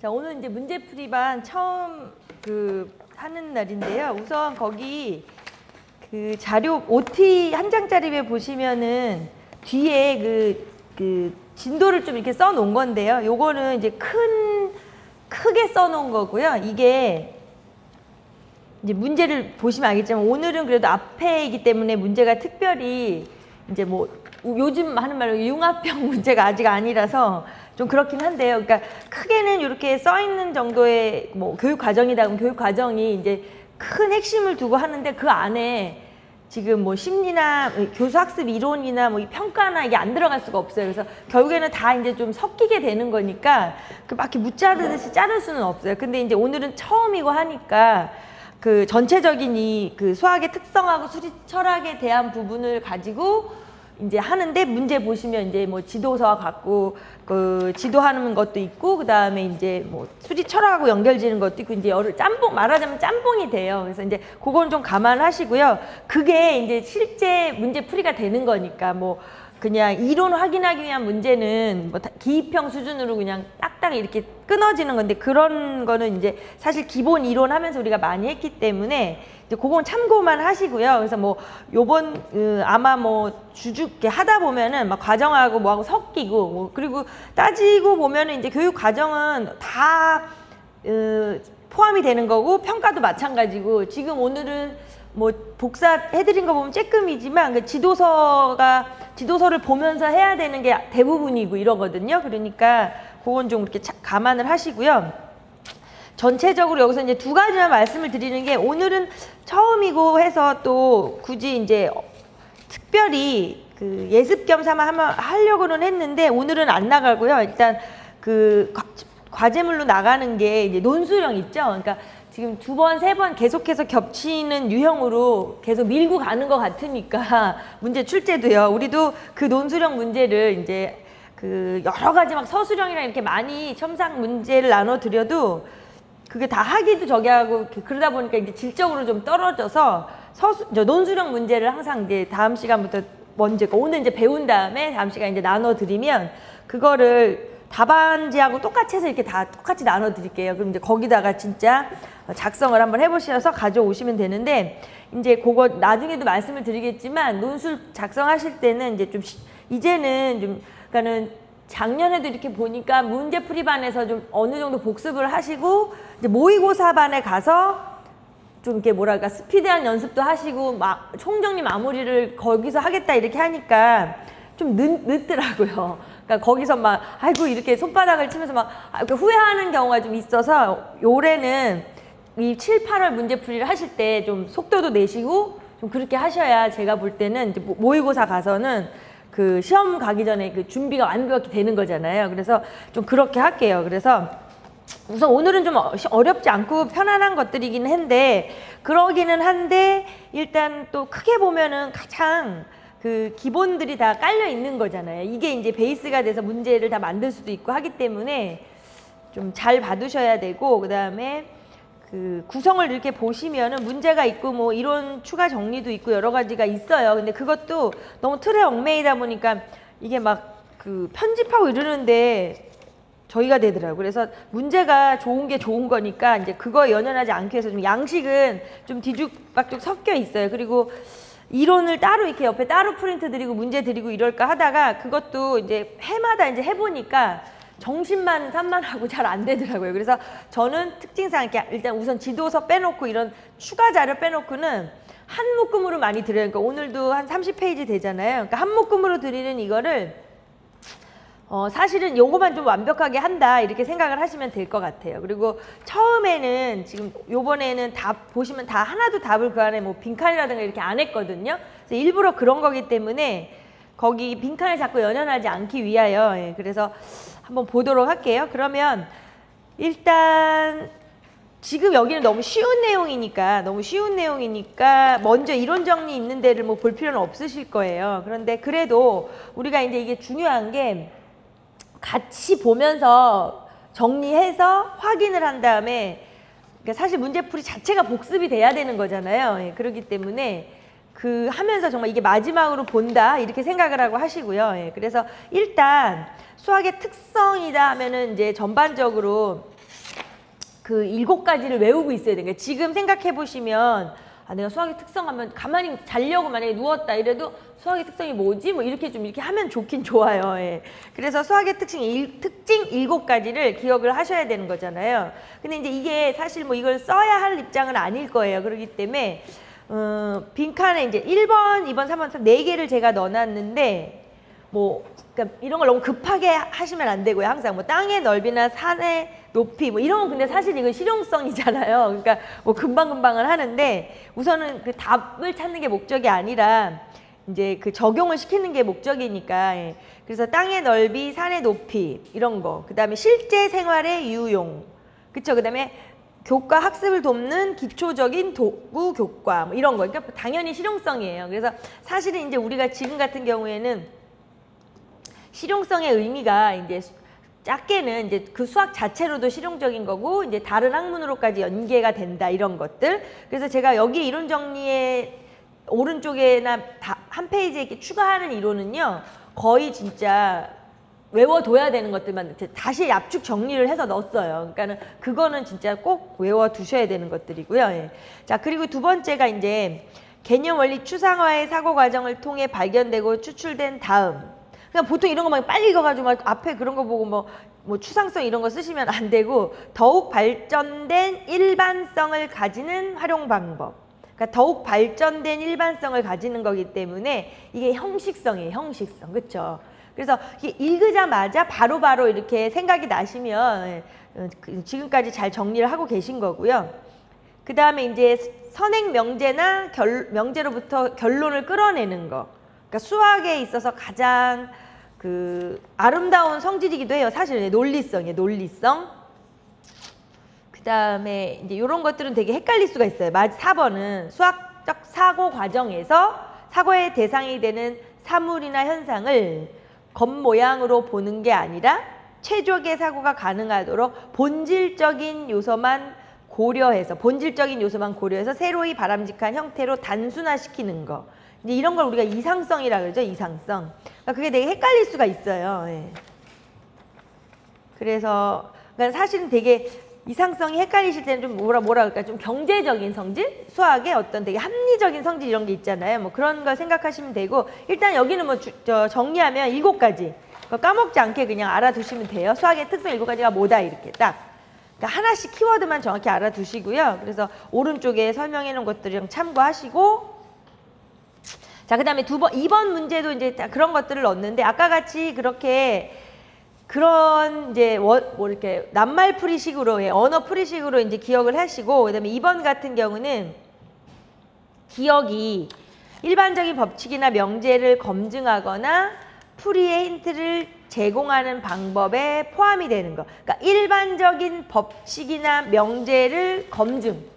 자, 오늘 이제 문제풀이반 처음 하는 날인데요. 우선 거기 그 자료 OT 한 장짜리에 보시면은 뒤에 그 진도를 좀 이렇게 써 놓은 건데요. 요거는 이제 크게 써 놓은 거고요. 이게 이제 문제를 보시면 알겠지만 오늘은 그래도 앞에이기 때문에 문제가 특별히 이제 뭐 요즘 하는 말로 융합형 문제가 아직 아니라서 좀 그렇긴 한데요. 그러니까 크게는 이렇게 써 있는 정도의 뭐 교육 과정이다 그러면 교육 과정이 이제 큰 핵심을 두고 하는데 그 안에 지금 뭐 심리나 교수 학습 이론이나 뭐 평가나 이게 안 들어갈 수가 없어요. 그래서 결국에는 다 이제 좀 섞이게 되는 거니까 막 이렇게 무자르듯이 자를 수는 없어요. 근데 이제 오늘은 처음이고 하니까 그 전체적인 이 그 수학의 특성하고 수리 철학에 대한 부분을 가지고 이제 하는데 문제 보시면 이제 뭐 지도서와 갖고 그 지도하는 것도 있고 그 다음에 이제 뭐 수리 철학하고 연결지는 것도 있고 이제 짬뽕 말하자면 짬뽕이 돼요. 그래서 이제 그건 좀 감안하시고요. 그게 이제 실제 문제 풀이가 되는 거니까 뭐 그냥 이론 확인하기 위한 문제는 뭐 기입형 수준으로 그냥 딱딱 이렇게 끊어지는 건데 그런 거는 이제 사실 기본 이론 하면서 우리가 많이 했기 때문에 이제 그건 참고만 하시고요. 그래서 뭐 요번 아마 뭐 주죽게 하다 보면은 막 과정하고 뭐하고 섞이고 뭐 그리고 따지고 보면은 이제 교육 과정은 다 포함이 되는 거고 평가도 마찬가지고 지금 오늘은 뭐 복사해드린 거 보면 쬐끔이지만 그 지도서를 보면서 해야 되는 게 대부분이고 이러거든요. 그러니까 그건 좀 이렇게 감안을 하시고요. 전체적으로 여기서 이제 두 가지만 말씀을 드리는 게 오늘은 처음이고 해서 또 굳이 이제 특별히 그 예습 겸 삼아 하려고는 했는데 오늘은 안 나가고요. 일단 그 과제물로 나가는 게 이제 논술형 있죠. 그러니까 지금 두 번, 세 번 계속해서 겹치는 유형으로 계속 밀고 가는 것 같으니까 문제 출제도요. 우리도 그 논술형 문제를 이제 그 여러 가지 막 서술형이랑 이렇게 많이 첨삭 문제를 나눠드려도 그게 다 하기도 저기 하고 그러다 보니까 이제 질적으로 좀 떨어져서 논술형 문제를 항상 이제 다음 시간부터 먼저 오늘 이제 배운 다음에 다음 시간 이제 나눠드리면 그거를 답안지하고 똑같이 해서 이렇게 다 똑같이 나눠드릴게요. 그럼 이제 거기다가 진짜 작성을 한번 해보셔서 가져오시면 되는데 이제 그거 나중에도 말씀을 드리겠지만 논술 작성하실 때는 이제 좀 이제는 좀 그러니까는 작년에도 이렇게 보니까 문제풀이반에서 좀 어느 정도 복습을 하시고 이제 모의고사반에 가서 좀 이렇게 뭐랄까 스피드한 연습도 하시고 막 총정리 마무리를 거기서 하겠다 이렇게 하니까 좀 늦더라고요. 그러니까 거기서 막 아이고 이렇게 손바닥을 치면서 막 후회하는 경우가 좀 있어서 올해는 이 7, 8월 문제풀이를 하실 때 좀 속도도 내시고 좀 그렇게 하셔야 제가 볼 때는 이제 모의고사 가서는 그 시험 가기 전에 그 준비가 완벽히 되는 거잖아요. 그래서 좀 그렇게 할게요. 그래서 우선 오늘은 좀 어렵지 않고 편안한 것들이긴 한데 그러기는 한데 일단 또 크게 보면은 가장 그 기본들이 다 깔려 있는 거잖아요. 이게 이제 베이스가 돼서 문제를 다 만들 수도 있고 하기 때문에 좀 잘 봐두셔야 되고 그 다음에 그 구성을 이렇게 보시면은 문제가 있고 뭐 이론 추가 정리도 있고 여러 가지가 있어요. 근데 그것도 너무 틀에 얽매이다 보니까 이게 막 그 편집하고 이러는데 저희가 되더라고요. 그래서 문제가 좋은 게 좋은 거니까 이제 그거에 연연하지 않기 위해서 좀 양식은 좀 뒤죽박죽 섞여 있어요. 그리고 이론을 따로 이렇게 옆에 따로 프린트 드리고 문제 드리고 이럴까 하다가 그것도 이제 해마다 이제 해보니까 정신만 산만하고 잘 안 되더라고요. 그래서 저는 특징상 이렇게 일단 우선 지도서 빼놓고 이런 추가 자료 빼놓고는 한 묶음으로 많이 드려요. 그러니까 오늘도 한 30페이지 되잖아요. 그러니까 한 묶음으로 드리는 이거를 사실은 요거만 좀 완벽하게 한다 이렇게 생각을 하시면 될 것 같아요. 그리고 처음에는 지금 요번에는 답 보시면 다 하나도 답을 그 안에 뭐 빈칸이라든가 이렇게 안 했거든요. 그래서 일부러 그런 거기 때문에 거기 빈칸을 자꾸 연연하지 않기 위하여 그래서 한번 보도록 할게요. 그러면 일단 지금 여기는 너무 쉬운 내용이니까 먼저 이론 정리 있는 데를 뭐 볼 필요는 없으실 거예요. 그런데 그래도 우리가 이제 이게 중요한 게 같이 보면서 정리해서 확인을 한 다음에 그러니까 사실 문제풀이 자체가 복습이 돼야 되는 거잖아요. 그렇기 때문에 그 하면서 정말 이게 마지막으로 본다 이렇게 생각을 하고 하시고요. 그래서 일단 수학의 특성이다 하면은 이제 전반적으로 그 7가지를 외우고 있어야 되는 거예요. 지금 생각해 보시면 아, 내가 수학의 특성하면 가만히 자려고 만약에 누웠다 이래도 수학의 특성이 뭐지? 뭐 이렇게 좀 이렇게 하면 좋긴 좋아요. 예. 그래서 수학의 특징 7가지를 기억을 하셔야 되는 거잖아요. 근데 이제 이게 사실 뭐 이걸 써야 할 입장은 아닐 거예요. 그렇기 때문에 빈칸에 이제 1번, 2번, 3번, 4개를 제가 넣어놨는데 뭐 그러니까 이런 걸 너무 급하게 하시면 안 되고요. 항상 뭐 땅의 넓이나 산의 높이 뭐 이런 건 근데 사실 이건 실용성이잖아요. 그러니까 뭐 금방금방은 하는데 우선은 그 답을 찾는 게 목적이 아니라 이제 그 적용을 시키는 게 목적이니까. 예. 그래서 땅의 넓이, 산의 높이 이런 거. 그다음에 실제 생활의 유용. 그쵸? 그다음에 교과 학습을 돕는 기초적인 도구 교과 뭐 이런 거. 그러니까 당연히 실용성이에요. 그래서 사실은 이제 우리가 지금 같은 경우에는 실용성의 의미가 이제 작게는 이제 그 수학 자체로도 실용적인 거고 이제 다른 학문으로까지 연계가 된다 이런 것들. 그래서 제가 여기 이론 정리에 오른쪽에나 한 페이지에 이렇게 추가하는 이론은요 거의 진짜 외워둬야 되는 것들만 다시 압축 정리를 해서 넣었어요. 그러니까는 그거는 진짜 꼭 외워두셔야 되는 것들이고요. 예. 자 그리고 두 번째가 이제 개념 원리 추상화의 사고 과정을 통해 발견되고 추출된 다음. 그냥 보통 이런 거 막 빨리 읽어가지고 막 앞에 그런 거 보고 뭐 추상성 이런 거 쓰시면 안 되고 더욱 발전된 일반성을 가지는 활용 방법. 그러니까 더욱 발전된 일반성을 가지는 거기 때문에 이게 형식성이에요. 형식성. 그렇죠? 그래서 이게 읽으자마자 바로바로 이렇게 생각이 나시면 지금까지 잘 정리를 하고 계신 거고요. 그 다음에 이제 선행 명제나 명제로부터 결론을 끌어내는 거. 그러니까 수학에 있어서 가장 그 아름다운 성질이기도 해요. 사실 논리성이에요. 논리성. 그 다음에 이제 이런 것들은 되게 헷갈릴 수가 있어요. 4번은 수학적 사고 과정에서 사고의 대상이 되는 사물이나 현상을 겉모양으로 보는 게 아니라 최적의 사고가 가능하도록 본질적인 요소만 고려해서 새로이 바람직한 형태로 단순화시키는 거. 이제 이런 걸 우리가 이상성이라 그러죠. 이상성. 그러니까 그게 되게 헷갈릴 수가 있어요. 예. 그래서 그러니까 사실은 되게 이상성이 헷갈리실 때는 좀 뭐라 그럴까 좀 경제적인 성질, 수학의 어떤 되게 합리적인 성질 이런 게 있잖아요. 뭐 그런 걸 생각하시면 되고 일단 여기는 뭐 정리하면 7가지 까먹지 않게 그냥 알아두시면 돼요. 수학의 특성 7가지가 뭐다 이렇게 딱. 그러니까 하나씩 키워드만 정확히 알아두시고요. 그래서 오른쪽에 설명해 놓은 것들이랑 참고하시고. 자, 그 다음에 2번 문제도 이제 그런 것들을 넣었는데, 아까 같이 그렇게 그런 이제 뭐 이렇게 낱말풀이식으로, 언어풀이식으로 이제 기억을 하시고, 그 다음에 2번 같은 경우는 기억이 일반적인 법칙이나 명제를 검증하거나 풀이의 힌트를 제공하는 방법에 포함이 되는 거. 그러니까 일반적인 법칙이나 명제를 검증.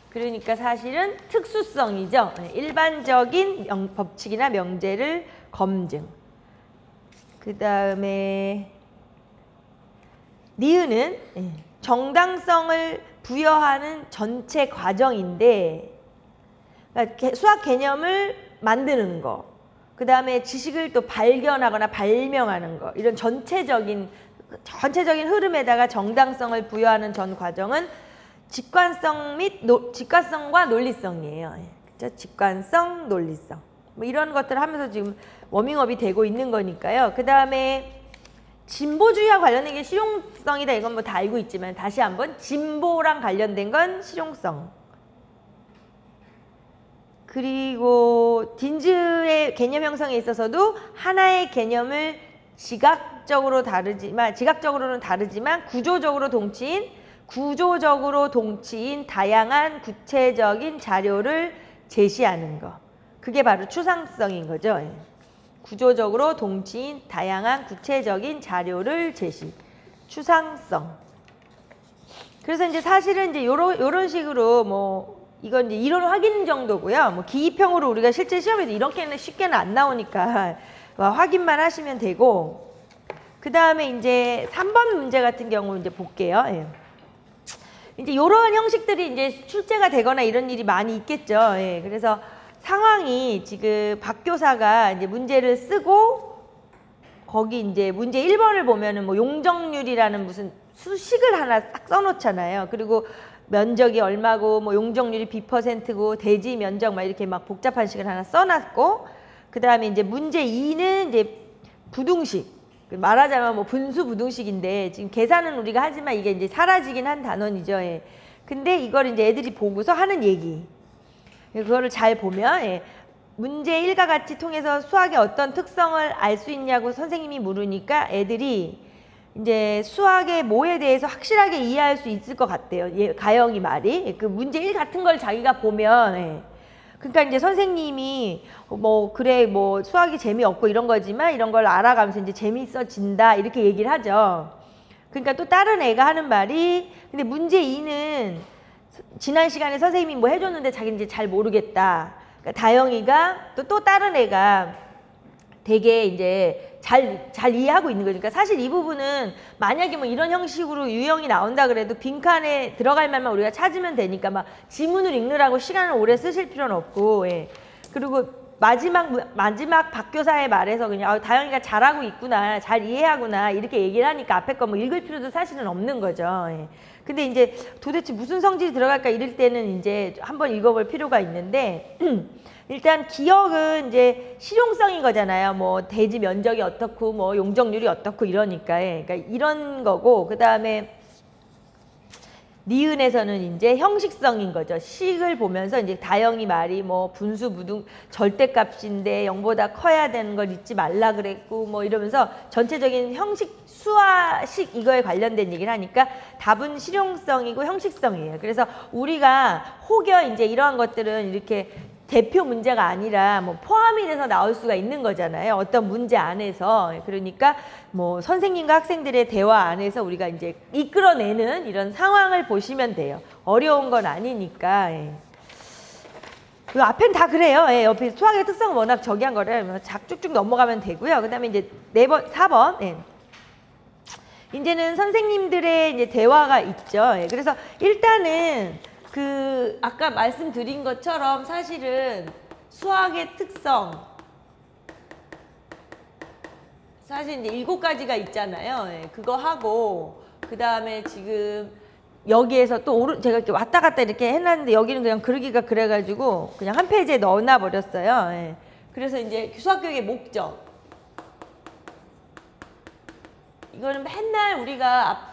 그러니까 사실은 특수성이죠. 일반적인 법칙이나 명제를 검증. 그 다음에 니은은 정당성을 부여하는 전체 과정인데 그러니까 수학 개념을 만드는 거. 그 다음에 지식을 또 발견하거나 발명하는 거. 이런 전체적인 흐름에다가 정당성을 부여하는 전 과정은 직관성 및 직관성과 논리성이에요. 그렇죠? 직관성, 논리성. 뭐 이런 것들을 하면서 지금 워밍업이 되고 있는 거니까요. 그 다음에 진보주의와 관련된 게 실용성이다. 이건 뭐 다 알고 있지만 다시 한번 진보랑 관련된 건 실용성. 그리고 딘즈의 개념 형성에 있어서도 하나의 개념을 지각적으로는 다르지만 구조적으로 동치인 다양한 구체적인 자료를 제시하는 거. 그게 바로 추상성인 거죠. 구조적으로 동치인 다양한 구체적인 자료를 제시. 추상성. 그래서 이제 사실은 이제 요런 식으로 뭐 이건 이제 이론 확인 정도고요. 뭐 기입형으로 우리가 실제 시험에도 이렇게는 쉽게는 안 나오니까 확인만 하시면 되고. 그 다음에 이제 3번 문제 같은 경우 이제 볼게요. 예. 이제 이런 형식들이 이제 출제가 되거나 이런 일이 많이 있겠죠. 예. 그래서 상황이 지금 박 교사가 이제 문제를 쓰고 거기 이제 문제 1번을 보면은 뭐 용적률이라는 무슨 수식을 하나 싹 써놓잖아요. 그리고 면적이 얼마고 뭐 용적률이 B%고 대지 면적 막 이렇게 막 복잡한 식을 하나 써놨고, 그 다음에 이제 문제 2는 이제 부등식, 말하자면 뭐 분수 부등식인데 지금 계산은 우리가 하지만 이게 이제 사라지긴 한 단원이죠. 예. 근데 이걸 이제 애들이 보고서 하는 얘기, 그거를 잘 보면, 예. 문제 1과 같이 통해서 수학의 어떤 특성을 알 수 있냐고 선생님이 물으니까 애들이 이제 수학의 뭐에 대해서 확실하게 이해할 수 있을 것 같대요. 예, 가영이 말이. 그 문제 1 같은 걸 자기가 보면, 예. 그러니까 이제 선생님이 뭐 그래 뭐 수학이 재미없고 이런 거지만 이런 걸 알아가면서 이제 재미있어진다 이렇게 얘기를 하죠. 그러니까 또 다른 애가 하는 말이, 근데 문제 2는 지난 시간에 선생님이 뭐 해줬는데 자기는 이제 잘 모르겠다. 그러니까 다영이가 또 다른 애가 되게 이제 잘 이해하고 있는 거니까, 사실 이 부분은 만약에 뭐 이런 형식으로 유형이 나온다 그래도 빈칸에 들어갈 말만 우리가 찾으면 되니까 막 지문을 읽느라고 시간을 오래 쓰실 필요는 없고, 예. 그리고 마지막 박교사의 말에서 그냥 다영이가 잘하고 있구나, 잘 이해하구나 이렇게 얘기를 하니까 앞에 거 뭐 읽을 필요도 사실은 없는 거죠. 예. 근데 이제 도대체 무슨 성질이 들어갈까 이럴 때는 이제 한번 읽어볼 필요가 있는데 일단 기억은 이제 실용성인 거잖아요. 뭐 대지 면적이 어떻고 뭐 용적률이 어떻고 이러니까. 그러니까 이런 거고, 그 다음에 니은에서는 이제 형식성인 거죠. 식을 보면서 이제 다영이 말이 뭐 분수 무등 절대값인데 0보다 커야 되는 걸 잊지 말라 그랬고 뭐 이러면서 전체적인 형식 수화식 이거에 관련된 얘기를 하니까 답은 실용성이고 형식성이에요. 그래서 우리가 혹여 이제 이러한 것들은 이렇게 대표 문제가 아니라 뭐 포함이 돼서 나올 수가 있는 거잖아요. 어떤 문제 안에서. 그러니까 뭐 선생님과 학생들의 대화 안에서 우리가 이제 이끌어내는 이런 상황을 보시면 돼요. 어려운 건 아니니까. 예. 그 앞엔 다 그래요. 예. 옆에 수학의 특성은 워낙 저기한 거를 쭉쭉 넘어가면 되고요. 그 다음에 이제 4번. 예. 이제는 선생님들의 이제 대화가 있죠. 예. 그래서 일단은 그 아까 말씀드린 것처럼 사실은 수학의 특성 사실 이제 7가지가 있잖아요. 예, 그거 하고 그 다음에 지금 여기에서 또 제가 이렇게 왔다 갔다 이렇게 해놨는데 여기는 그냥 그러기가 그래가지고 그냥 한 페이지에 넣어놔 버렸어요. 예. 그래서 이제 수학교육의 목적, 이거는 맨날 우리가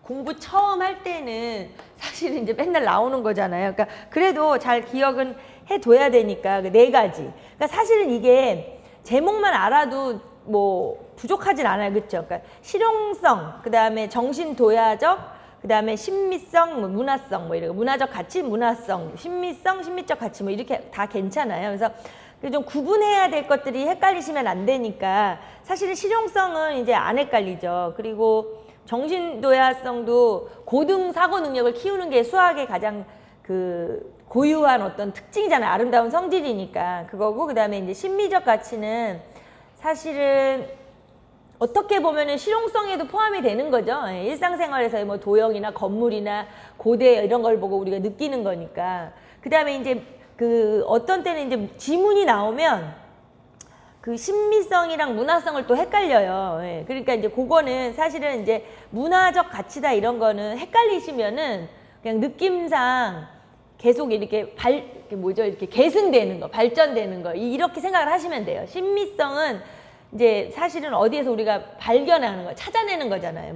공부 처음 할 때는 사실은 이제 맨날 나오는 거잖아요. 그러니까 그래도 잘 기억은 해둬야 되니까 그 4가지. 그러니까 사실은 이게 제목만 알아도 뭐 부족하진 않아요, 그렇죠? 그러니까 실용성, 그 다음에 정신도야적, 그 다음에 심미성, 뭐 문화성, 뭐 이런 문화적 가치, 문화성, 심미성, 심미적 가치 뭐 이렇게 다 괜찮아요. 그래서 좀 구분해야 될 것들이 헷갈리시면 안 되니까 사실은 실용성은 이제 안 헷갈리죠. 그리고 정신도야성도 고등 사고 능력을 키우는 게 수학의 가장 그 고유한 어떤 특징이잖아요. 아름다운 성질이니까 그거고, 그 다음에 이제 심미적 가치는 사실은 어떻게 보면은 실용성에도 포함이 되는 거죠. 일상생활에서의 뭐 도형이나 건물이나 고대 이런 걸 보고 우리가 느끼는 거니까. 그 다음에 이제 그 어떤 때는 이제 지문이 나오면 그 심미성이랑 문화성을 또 헷갈려요. 예. 그러니까 이제 그거는 사실은 이제 문화적 가치다 이런 거는 헷갈리시면은 그냥 느낌상 계속 이렇게 이렇게 계승되는 거, 발전되는 거 이렇게 생각을 하시면 돼요. 심미성은 이제 사실은 어디에서 우리가 발견하는 거, 찾아내는 거잖아요.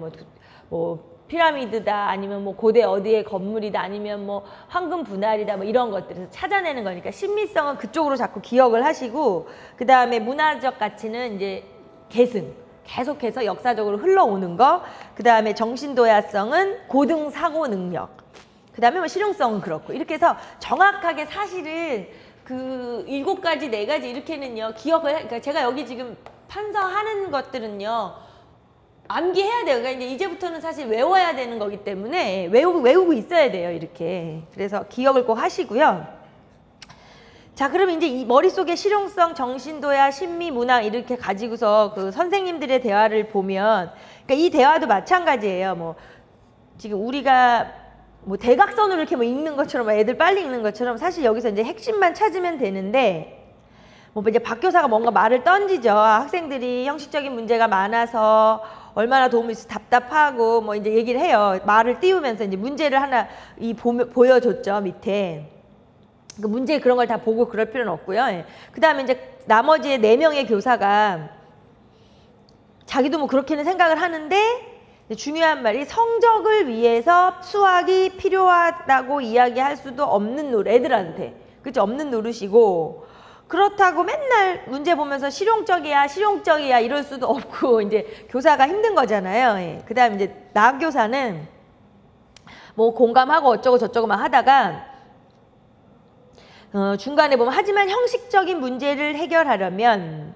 뭐 피라미드다, 아니면 뭐 고대 어디의 건물이다, 아니면 뭐 황금 분할이다, 뭐 이런 것들에서 찾아내는 거니까 심미성은 그쪽으로 자꾸 기억을 하시고, 그 다음에 문화적 가치는 이제 계속해서 역사적으로 흘러오는 거, 그 다음에 정신도야성은 고등 사고 능력, 그 다음에 뭐 실용성은 그렇고, 이렇게 해서 정확하게 사실은 그 7가지, 4가지 이렇게는요 기억을 그러니까 제가 여기 지금 판서하는 것들은요 암기해야 돼요. 그러니까 이제부터는 사실 외워야 되는 거기 때문에 외우고 있어야 돼요. 이렇게. 그래서 기억을 꼭 하시고요. 자, 그럼 이제 이 머릿속에 실용성, 정신도야, 심미, 문화 이렇게 가지고서 그 선생님들의 대화를 보면, 그러니까 이 대화도 마찬가지예요. 뭐 지금 우리가 뭐 대각선으로 이렇게 뭐 읽는 것처럼 애들 빨리 읽는 것처럼 사실 여기서 이제 핵심만 찾으면 되는데, 뭐 이제 박 교사가 뭔가 말을 던지죠. 학생들이 형식적인 문제가 많아서 얼마나 도움이 있어 답답하고 뭐 이제 얘기를 해요. 말을 띄우면서 이제 문제를 하나 보여줬죠, 밑에. 그 문제 그런 걸 다 보고 그럴 필요는 없고요. 예. 그 다음에 이제 나머지 4명의 교사가 자기도 뭐 그렇게는 생각을 하는데 중요한 말이 성적을 위해서 수학이 필요하다고 이야기할 수도 없는 노릇, 애들한테. 그치? 없는 노릇이고, 그렇다고 맨날 문제 보면서 실용적이야, 실용적이야 이럴 수도 없고, 이제 교사가 힘든 거잖아요. 예. 그 다음에 이제 남교사는 뭐 공감하고 어쩌고 저쩌고 막 하다가, 중간에 보면 하지만 형식적인 문제를 해결하려면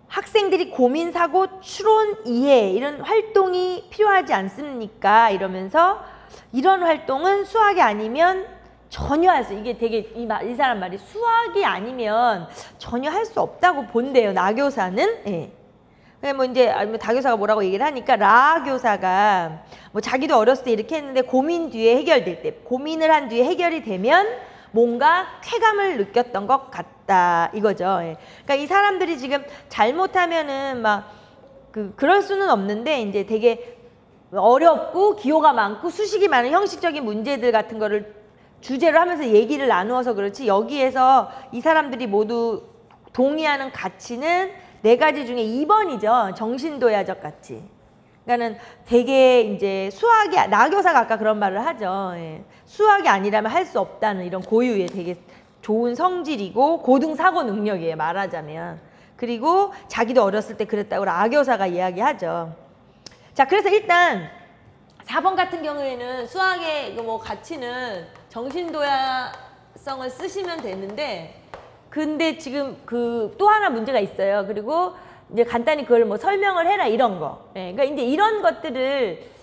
학생들이 고민, 사고, 추론, 이해 이런 활동이 필요하지 않습니까? 이러면서 이런 활동은 수학이 아니면 전혀 할 수, 이게 되게 이 사람 말이 수학이 아니면 전혀 할 수 없다고 본대요. 나교사는. 예. 뭐 이제 다교사가 뭐라고 얘기를 하니까 라교사가 뭐 자기도 어렸을 때 이렇게 했는데 고민 뒤에 해결될 때, 고민을 한 뒤에 해결이 되면 뭔가 쾌감을 느꼈던 것 같다 이거죠. 예. 그러니까 이 사람들이 지금 잘못하면은 막 그럴 수는 없는데 이제 되게 어렵고 기호가 많고 수식이 많은 형식적인 문제들 같은 거를 주제로 하면서 얘기를 나누어서 그렇지, 여기에서 이 사람들이 모두 동의하는 가치는 4가지 중에 2번이죠. 정신도야적 가치. 그러니까는 되게 이제 수학이, 나교사가 아까 그런 말을 하죠. 예. 수학이 아니라면 할 수 없다는 이런 고유의 되게 좋은 성질이고 고등 사고 능력이에요, 말하자면. 그리고 자기도 어렸을 때 그랬다고 라교사가 이야기하죠. 자, 그래서 일단 4번 같은 경우에는 수학의 뭐 가치는 정신도야성을 쓰시면 되는데, 근데 지금 또 하나 문제가 있어요. 그리고 이제 간단히 그걸 뭐 설명을 해라 이런 거. 예, 그러니까 이제 이런 것들을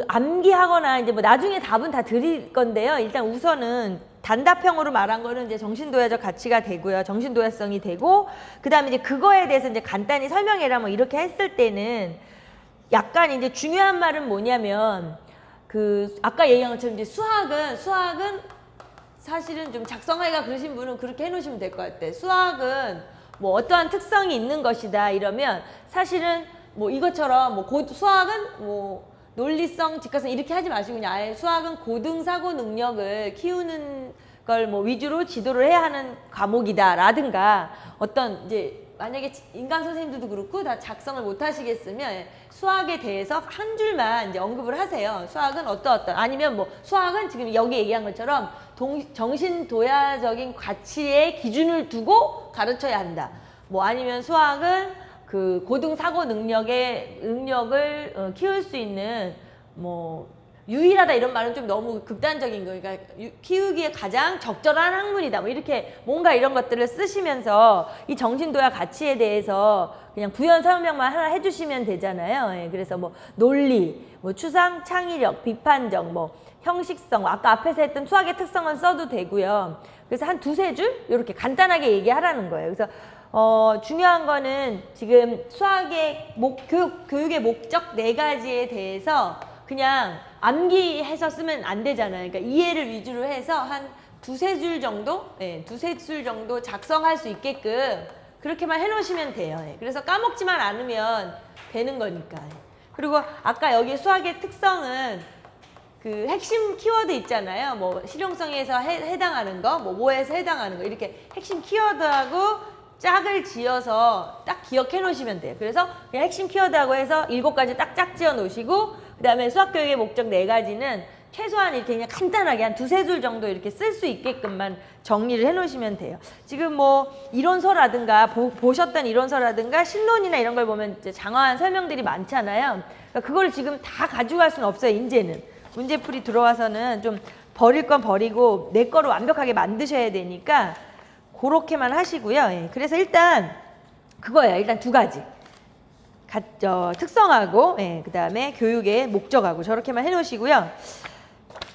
암기하거나 이제 뭐 나중에 답은 다 드릴 건데요. 일단 우선은 단답형으로 말한 거는 이제 정신도야적 가치가 되고요. 정신도야성이 되고, 그 다음에 이제 그거에 대해서 이제 간단히 설명해라 뭐 이렇게 했을 때는 약간 이제 중요한 말은 뭐냐면 아까 얘기한 것처럼 이제 수학은 사실은 좀 작성하기가 그러신 분은 그렇게 해놓으시면 될 것 같아요. 수학은 뭐 어떠한 특성이 있는 것이다 이러면 사실은 뭐 이것처럼 뭐 수학은 뭐 논리성, 직관성 이렇게 하지 마시고 그냥 아예 수학은 고등 사고 능력을 키우는 걸 뭐 위주로 지도를 해야 하는 과목이다 라든가, 어떤 이제 만약에 인간 선생님들도 그렇고 다 작성을 못 하시겠으면 수학에 대해서 한 줄만 이제 언급을 하세요. 수학은 어떤 아니면 뭐 수학은 지금 여기 얘기한 것처럼 정신도야적인 가치의 기준을 두고 가르쳐야 한다. 뭐 아니면 수학은 고등 사고 능력을 키울 수 있는 뭐 유일하다 이런 말은 좀 너무 극단적인 거예요. 그러니까 키우기에 가장 적절한 학문이다. 뭐 이렇게 뭔가 이런 것들을 쓰시면서 이 정신도야 가치에 대해서 그냥 부연 설명만 하나 해주시면 되잖아요. 예, 그래서 뭐 논리, 뭐 추상, 창의력, 비판적, 뭐 형식성, 아까 앞에서 했던 수학의 특성은 써도 되고요. 그래서 한 2-3줄 이렇게 간단하게 얘기하라는 거예요. 그래서 중요한 거는 지금 수학의 교육의 목적 4가지에 대해서 그냥 암기해서 쓰면 안 되잖아요. 그러니까 이해를 위주로 해서 한 2-3줄 정도, 네, 2-3줄 정도 작성할 수 있게끔 그렇게만 해놓으시면 돼요. 네. 그래서 까먹지만 않으면 되는 거니까. 그리고 아까 여기 수학의 특성은 핵심 키워드 있잖아요. 뭐 실용성에서 해당하는 거, 뭐에서 해당하는 거, 이렇게 핵심 키워드하고 짝을 지어서 딱 기억해 놓으시면 돼요. 그래서 그냥 핵심 키워드하고 해서 7가지 딱 짝 지어 놓으시고, 그 다음에 수학교육의 목적 4가지는 최소한 이렇게 그냥 간단하게 한 2-3줄 정도 이렇게 쓸 수 있게끔만 정리를 해 놓으시면 돼요. 지금 뭐 이론서라든가 보셨던 이론서라든가 신론이나 이런 걸 보면 이제 장황한 설명들이 많잖아요. 그러니까 그걸 지금 다 가져갈 수는 없어요. 이제는 문제풀이 들어와서는 좀 버릴 건 버리고 내 거로 완벽하게 만드셔야 되니까 그렇게만 하시고요. 예. 그래서 일단 그거예요. 일단 2가지. 특성하고, 예, 그 다음에 교육의 목적하고 저렇게만 해놓으시고요.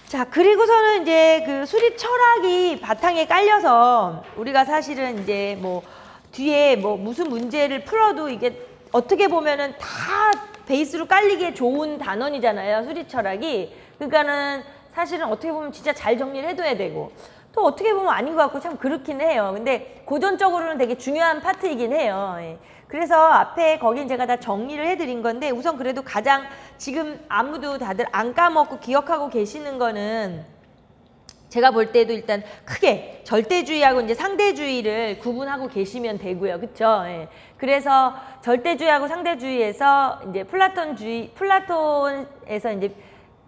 자, 그리고서는 이제 수리 철학이 바탕에 깔려서 우리가 사실은 이제 뭐 뒤에 뭐 무슨 문제를 풀어도 이게 어떻게 보면은 다 베이스로 깔리기에 좋은 단원이잖아요. 수리 철학이. 그러니까는 사실은 어떻게 보면 진짜 잘 정리를 해둬야 되고, 또 어떻게 보면 아닌 것 같고 참 그렇긴 해요. 근데 고전적으로는 되게 중요한 파트이긴 해요. 예. 그래서 앞에 거긴 제가 다 정리를 해드린 건데 우선 그래도 가장 지금 아무도 다들 안 까먹고 기억하고 계시는 거는 제가 볼 때도 일단 크게 절대주의하고 이제 상대주의를 구분하고 계시면 되고요. 그쵸? 예. 그래서 절대주의하고 상대주의에서 이제 플라톤에서 이제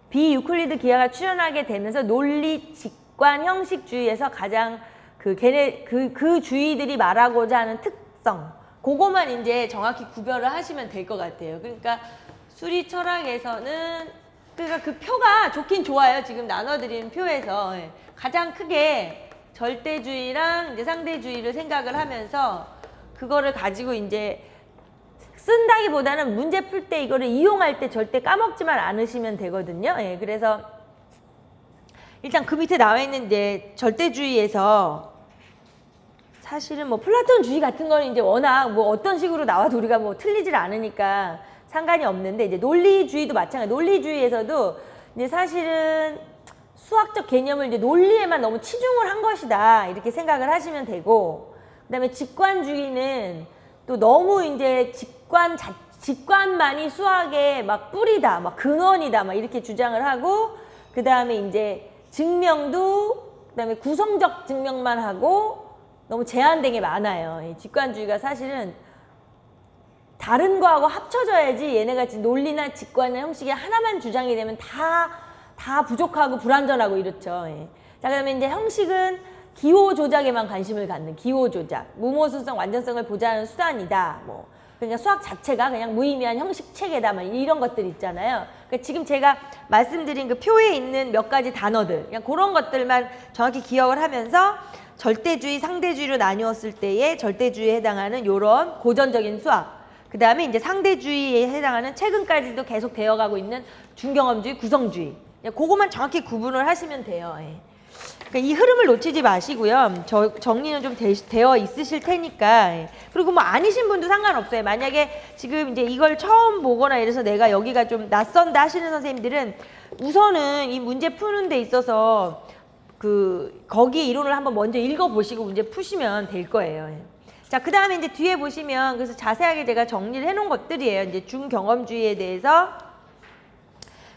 비유클리드 기하가 출현하게 되면서 논리, 직관, 형식주의에서 가장 그 주의들이 말하고자 하는 특성, 그거만 이제 정확히 구별을 하시면 될 것 같아요. 그러니까 수리 철학에서는 그러니까 그 표가 좋긴 좋아요. 지금 나눠드린 표에서 가장 크게 절대주의랑 이제 상대주의를 생각을 하면서 그거를 가지고 이제 쓴다기보다는 문제 풀 때 이거를 이용할 때 절대 까먹지만 않으시면 되거든요. 예, 그래서 일단 그 밑에 나와 있는 이제 절대주의에서 사실은 뭐 플라톤주의 같은 거는 이제 워낙 뭐 어떤 식으로 나와도 우리가 뭐 틀리질 않으니까 상관이 없는데 이제 논리주의도 마찬가지. 논리주의에서도 이제 사실은 수학적 개념을 이제 논리에만 너무 치중을 한 것이다 이렇게 생각을 하시면 되고, 그다음에 직관주의는 또 너무 이제 직관만이 수학의 막 뿌리다, 막 근원이다, 막 이렇게 주장을 하고, 그다음에 이제 증명도 그다음에 구성적 증명만 하고 너무 제한된 게 많아요. 이 직관주의가 사실은 다른 거하고 합쳐져야지 얘네가 논리나 직관이나 형식이 하나만 주장이 되면 다 부족하고 불완전하고 이렇죠. 예. 자, 그다음에 이제 형식은 기호 조작에만 관심을 갖는 기호 조작, 무모수성 완전성을 보장하는 수단이다. 뭐 그러니까 수학 자체가 그냥 무의미한 형식 체계다. 막 이런 것들 있잖아요. 그러니까 지금 제가 말씀드린 그 표에 있는 몇 가지 단어들, 그냥 그런 것들만 정확히 기억을 하면서 절대주의, 상대주의로 나누었을 때의 절대주의에 해당하는 이런 고전적인 수학, 그 다음에 이제 상대주의에 해당하는 최근까지도 계속 되어가고 있는 중경험주의, 구성주의, 그거만 정확히 구분을 하시면 돼요. 예. 그러니까 이 흐름을 놓치지 마시고요. 정리는 좀 되어 있으실 테니까. 예. 그리고 뭐 아니신 분도 상관없어요. 만약에 지금 이제 이걸 처음 보거나 이래서 내가 여기가 좀 낯선다 하시는 선생님들은 우선은 이 문제 푸는 데 있어서 거기 이론을 한번 먼저 읽어보시고 문제 푸시면 될 거예요. 예. 자, 그 다음에 이제 뒤에 보시면 그래서 자세하게 제가 정리를 해놓은 것들이에요. 이제 중경험주의에 대해서.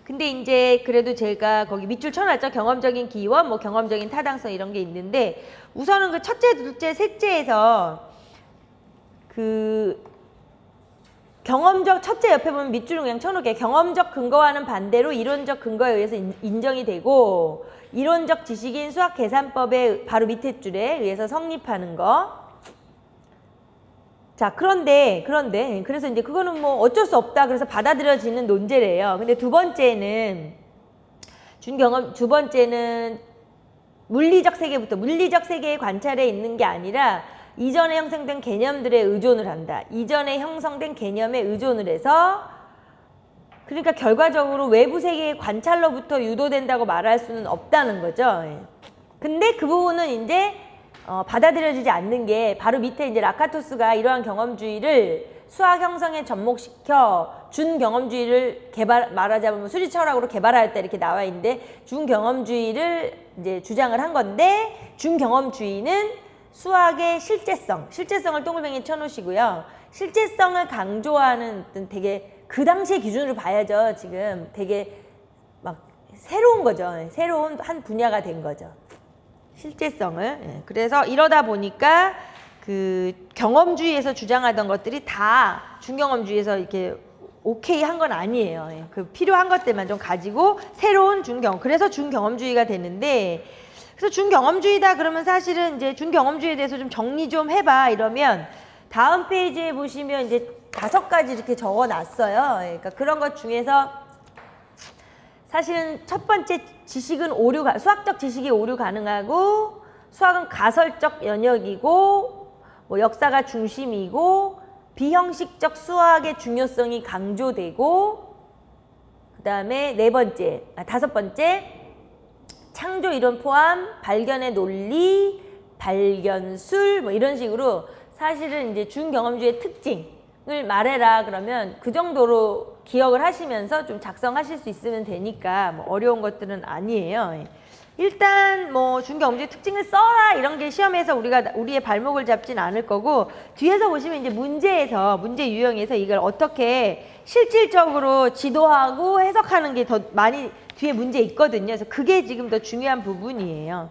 근데 이제 그래도 제가 거기 밑줄 쳐놨죠. 경험적인 기원, 뭐 경험적인 타당성 이런 게 있는데 우선은 그 첫째, 둘째, 셋째에서 그 경험적 첫째 옆에 보면 밑줄을 그냥 쳐놓을게요. 경험적 근거와는 반대로 이론적 근거에 의해서 인정이 되고 이론적 지식인 수학 계산법의 바로 밑에 줄에 의해서 성립하는 거. 자, 그런데 그래서 이제 그거는 뭐 어쩔 수 없다. 그래서 받아들여지는 논제래요. 근데 두 번째는 물리적 세계부터 물리적 세계의 관찰에 있는 게 아니라 이전에 형성된 개념들에 의존을 한다. 이전에 형성된 개념에 의존을 해서 그러니까 결과적으로 외부 세계의 관찰로부터 유도된다고 말할 수는 없다는 거죠. 근데 그 부분은 이제 받아들여지지 않는 게 바로 밑에 이제 라카토스가 이러한 경험주의를 수학 형성에 접목시켜 준경험주의를 말하자면 수리철학으로 개발하였다 이렇게 나와 있는데 준경험주의를 이제 주장을 한 건데 준경험주의는 수학의 실제성을 동글뱅이 쳐놓으시고요. 실제성을 강조하는 되게 그 당시의 기준으로 봐야죠. 지금 되게 막 새로운 거죠. 새로운 한 분야가 된 거죠. 실제성을. 예. 그래서 이러다 보니까 그 경험주의에서 주장하던 것들이 다 준경험주의에서 이렇게 오케이 한 건 아니에요. 예. 그 필요한 것들만 좀 가지고 새로운 그래서 준경험주의가 되는데, 그래서 준경험주의다 그러면 사실은 이제 준경험주의에 대해서 좀 정리 좀 해봐 이러면 다음 페이지에 보시면 이제 5가지 이렇게 적어놨어요. 예. 그러니까 그런 것 중에서 사실은 첫 번째 지식은 수학적 지식이 오류 가능하고 수학은 가설적 영역이고 뭐 역사가 중심이고 비형식적 수학의 중요성이 강조되고 그 다음에 다섯 번째 창조 이론 포함 발견의 논리, 발견술 뭐 이런 식으로 사실은 이제 준경험주의 특징을 말해라 그러면 그 정도로 기억을 하시면서 좀 작성하실 수 있으면 되니까 뭐 어려운 것들은 아니에요. 일단 뭐 중개 엄지 특징을 써라 이런 게 시험에서 우리의 발목을 잡진 않을 거고, 뒤에서 보시면 이제 문제 유형에서 이걸 어떻게 실질적으로 지도하고 해석하는 게 더 많이 뒤에 문제 있거든요. 그래서 그게 지금 더 중요한 부분이에요.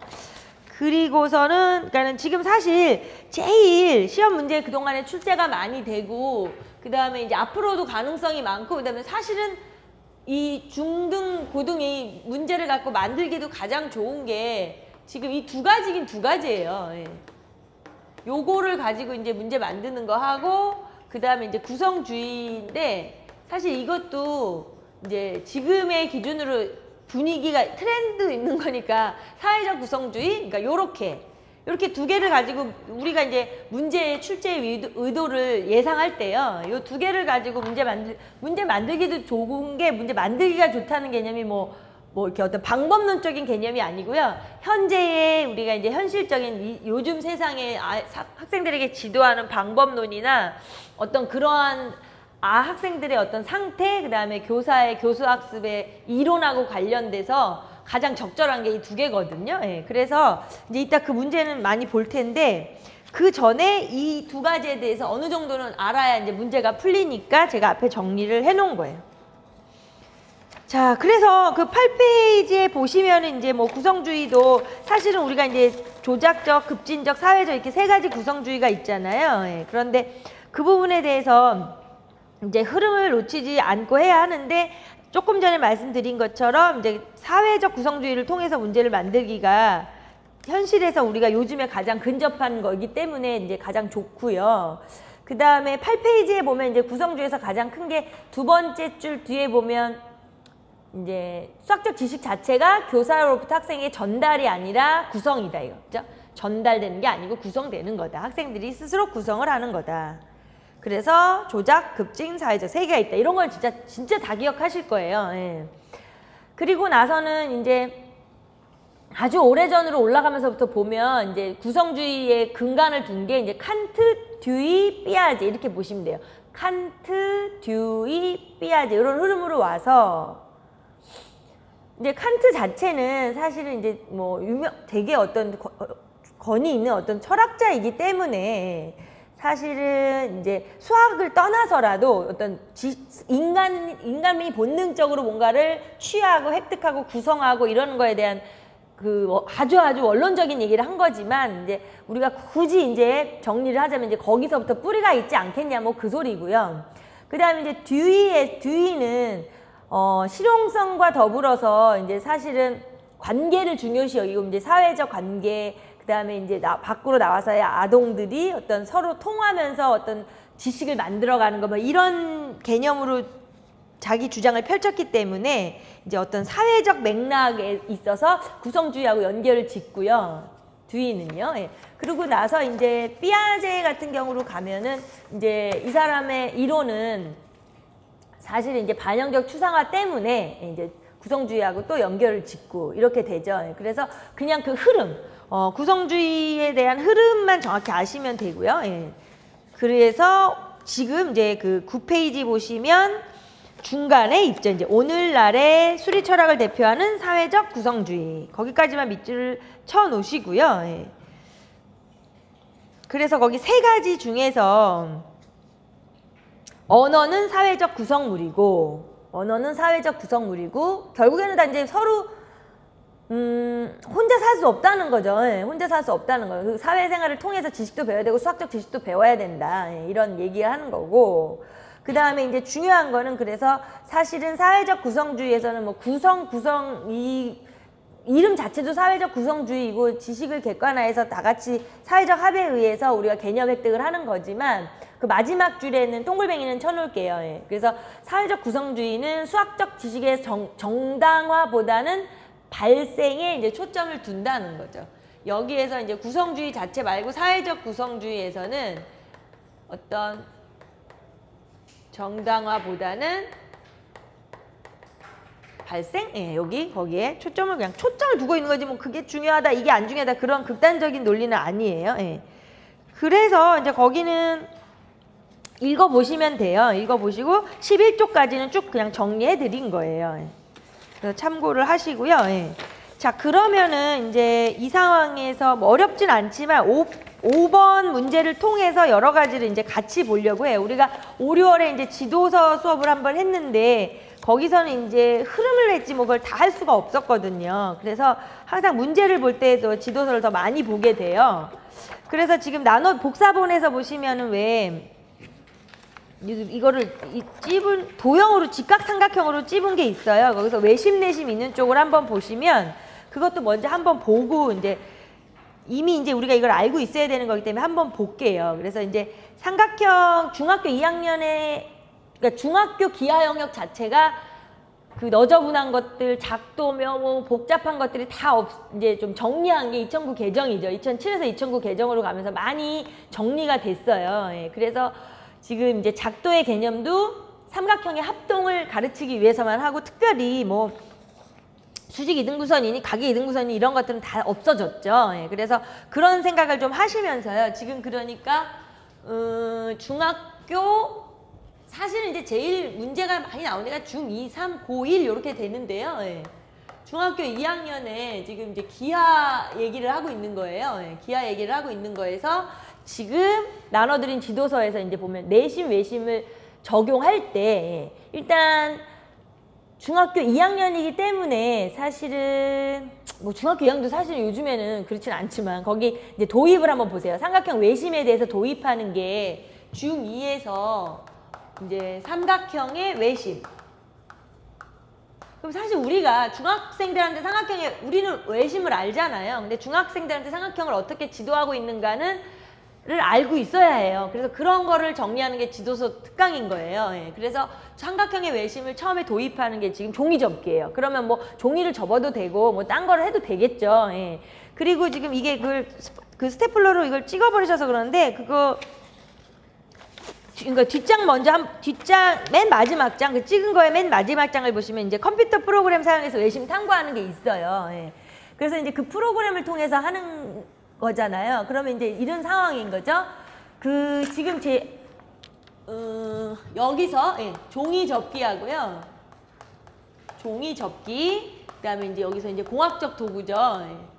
그리고서는 그러니까는 지금 사실 제일 시험 문제 그동안에 출제가 많이 되고, 그 다음에 이제 앞으로도 가능성이 많고, 그 다음에 사실은 이 중등, 고등의 문제를 갖고 만들기도 가장 좋은 게 지금 이 두 가지긴 두 가지예요. 예. 요거를 가지고 이제 문제 만드는 거 하고, 그 다음에 이제 구성주의인데, 사실 이것도 이제 지금의 기준으로 분위기가 트렌드 있는 거니까 사회적 구성주의, 그러니까 요렇게 두 개를 가지고 우리가 이제 문제의 출제의 의도를 예상할 때요, 요 두 개를 가지고 문제 만들기도 좋은 게, 문제 만들기가 좋다는 개념이 뭐 이렇게 어떤 방법론적인 개념이 아니고요. 현재의 우리가 이제 현실적인 요즘 세상에 학생들에게 지도하는 방법론이나 어떤 그러한 학생들의 어떤 상태, 그 다음에 교사의 교수학습의 이론하고 관련돼서 가장 적절한 게 이 두 개거든요. 예, 그래서 이제 이따 그 문제는 많이 볼 텐데, 그 전에 이 두 가지에 대해서 어느 정도는 알아야 이제 문제가 풀리니까 제가 앞에 정리를 해 놓은 거예요. 자, 그래서 그 8페이지에 보시면은 이제 뭐 구성주의도 사실은 우리가 이제 조작적, 급진적, 사회적 이렇게 세 가지 구성주의가 있잖아요. 예, 그런데 그 부분에 대해서 이제 흐름을 놓치지 않고 해야 하는데, 조금 전에 말씀드린 것처럼 이제 사회적 구성주의를 통해서 문제를 만들기가 현실에서 우리가 요즘에 가장 근접한 거기 때문에 이제 가장 좋고요. 그 다음에 8페이지에 보면 이제 구성주의에서 가장 큰 게 두 번째 줄 뒤에 보면 이제 수학적 지식 자체가 교사로부터 학생에게 전달이 아니라 구성이다, 이거죠. 전달되는 게 아니고 구성되는 거다. 학생들이 스스로 구성을 하는 거다. 그래서 조작, 급진, 사회적 세 개가 있다. 이런 걸 진짜 다 기억하실 거예요. 예. 그리고 나서는 이제 아주 오래전으로 올라가면서부터 보면 이제 구성주의의 근간을 둔 게 이제 칸트, 듀이, 삐아제 이렇게 보시면 돼요. 칸트, 듀이, 삐아제 이런 흐름으로 와서 이제 칸트 자체는 사실은 이제 뭐 되게 어떤 권위 있는 어떤 철학자이기 때문에 사실은 이제 수학을 떠나서라도 어떤 인간이 본능적으로 뭔가를 취하고 획득하고 구성하고 이러는 거에 대한 그 아주 원론적인 얘기를 한 거지만, 이제 우리가 굳이 이제 정리를 하자면 이제 거기서부터 뿌리가 있지 않겠냐, 뭐 그 소리고요. 그 다음에 이제 듀이는 실용성과 더불어서 이제 사실은 관계를 중요시 여기고, 이제 사회적 관계, 그 다음에 이제 밖으로 나와서의 아동들이 어떤 서로 통하면서 어떤 지식을 만들어가는 거, 뭐 이런 개념으로 자기 주장을 펼쳤기 때문에 이제 어떤 사회적 맥락에 있어서 구성주의하고 연결을 짓고요. 듀이는요. 예. 그러고 나서 이제 삐아제 같은 경우로 가면은 이제 이 사람의 이론은 사실 이제 반영적 추상화 때문에 이제 구성주의하고 또 연결을 짓고 이렇게 되죠. 그래서 그냥 그 흐름, 구성주의에 대한 흐름만 정확히 아시면 되고요. 예. 그래서 지금 이제 그 9페이지 보시면 중간에 있죠. 이제 오늘날의 수리 철학을 대표하는 사회적 구성주의. 거기까지만 밑줄을 쳐 놓으시고요. 예. 그래서 거기 세 가지 중에서 언어는 사회적 구성물이고, 결국에는 다 이제 서로 혼자 살 수 없다는 거죠. 예, 혼자 살 수 없다는 거예요. 그 사회생활을 통해서 지식도 배워야 되고 수학적 지식도 배워야 된다. 예, 이런 얘기를 하는 거고, 그 다음에 이제 중요한 거는, 그래서 사실은 사회적 구성주의에서는 뭐 이 이름 자체도 사회적 구성주의이고, 지식을 객관화해서 다 같이 사회적 합의에 의해서 우리가 개념 획득을 하는 거지만, 그 마지막 줄에는 동글뱅이는 쳐놓을게요. 예. 그래서 사회적 구성주의는 수학적 지식의 정당화보다는 발생에 이제 초점을 둔다는 거죠. 여기에서 이제 구성주의 자체 말고 사회적 구성주의에서는 어떤 정당화보다는 발생? 예, 거기에 초점을 그냥 초점을 두고 있는 거지, 뭐 그게 중요하다, 이게 안 중요하다, 그런 극단적인 논리는 아니에요. 예. 그래서 이제 거기는 읽어보시면 돼요. 읽어보시고 11쪽까지는 쭉 그냥 정리해 드린 거예요. 예. 그래서 참고를 하시고요. 예. 자, 그러면은 이제 이 상황에서 뭐 어렵진 않지만 5번 문제를 통해서 여러 가지를 이제 같이 보려고 해요. 우리가 5, 6월에 이제 지도서 수업을 한번 했는데 거기서는 이제 흐름을 냈지 뭐 그걸 다 할 수가 없었거든요. 그래서 항상 문제를 볼 때도 지도서를 더 많이 보게 돼요. 그래서 지금 복사본에서 보시면은 왜 이거를 찝은 도형으로 직각삼각형으로 찝은 게 있어요. 거기서 외심 내심 있는 쪽을 한번 보시면 그것도 먼저 한번 보고 이제 이미 이제 우리가 이걸 알고 있어야 되는 거기 때문에 한번 볼게요. 그래서 이제 삼각형 중학교 2학년에 그러니까 중학교 기하 영역 자체가 그 너저분한 것들, 작도며 뭐 복잡한 것들이 다 이제 좀 정리한 게 2009 개정이죠. 2007에서 2009 개정으로 가면서 많이 정리가 됐어요. 예, 그래서 지금 이제 작도의 개념도 삼각형의 합동을 가르치기 위해서만 하고 특별히 뭐 수직 이등분선이니 각의 이등분선이 이런 것들은 다 없어졌죠. 예, 그래서 그런 생각을 좀 하시면서요. 지금 그러니까 중학교 사실은 이제 제일 문제가 많이 나오는 데가 중2, 3, 고1 이렇게 되는데요. 예. 중학교 2학년에 지금 이제 기하 얘기를 하고 있는 거예요. 예. 기하 얘기를 하고 있는 거에서 지금 나눠드린 지도서에서 이제 보면 내심, 외심을 적용할 때 일단 중학교 2학년이기 때문에 사실은 뭐 중학교 2학년도 사실 요즘에는 그렇진 않지만 거기 이제 도입을 한번 보세요. 삼각형 외심에 대해서 도입하는 게 중2에서 이제 삼각형의 외심. 그럼 사실 우리가 중학생들한테 우리는 외심을 알잖아요. 근데 중학생들한테 삼각형을 어떻게 지도하고 있는가를 알고 있어야 해요. 그래서 그런 거를 정리하는 게 지도서 특강인 거예요. 예. 그래서 삼각형의 외심을 처음에 도입하는 게 지금 종이 접기예요. 그러면 뭐 종이를 접어도 되고 뭐 딴 거를 해도 되겠죠. 예. 그리고 지금 이게 그 스테플러로 이걸 찍어버리셔서 그러는데 그러니까 뒷장 먼저 뒷장 맨 마지막 장 그 찍은 거에 맨 마지막 장을 보시면 이제 컴퓨터 프로그램 사용해서 외심 탐구하는 게 있어요. 예. 그래서 이제 그 프로그램을 통해서 하는 거잖아요. 그러면 이제 이런 상황인 거죠. 지금 여기서 예, 종이 접기하고요. 종이 접기. 그다음에 이제 여기서 이제 공학적 도구죠. 예.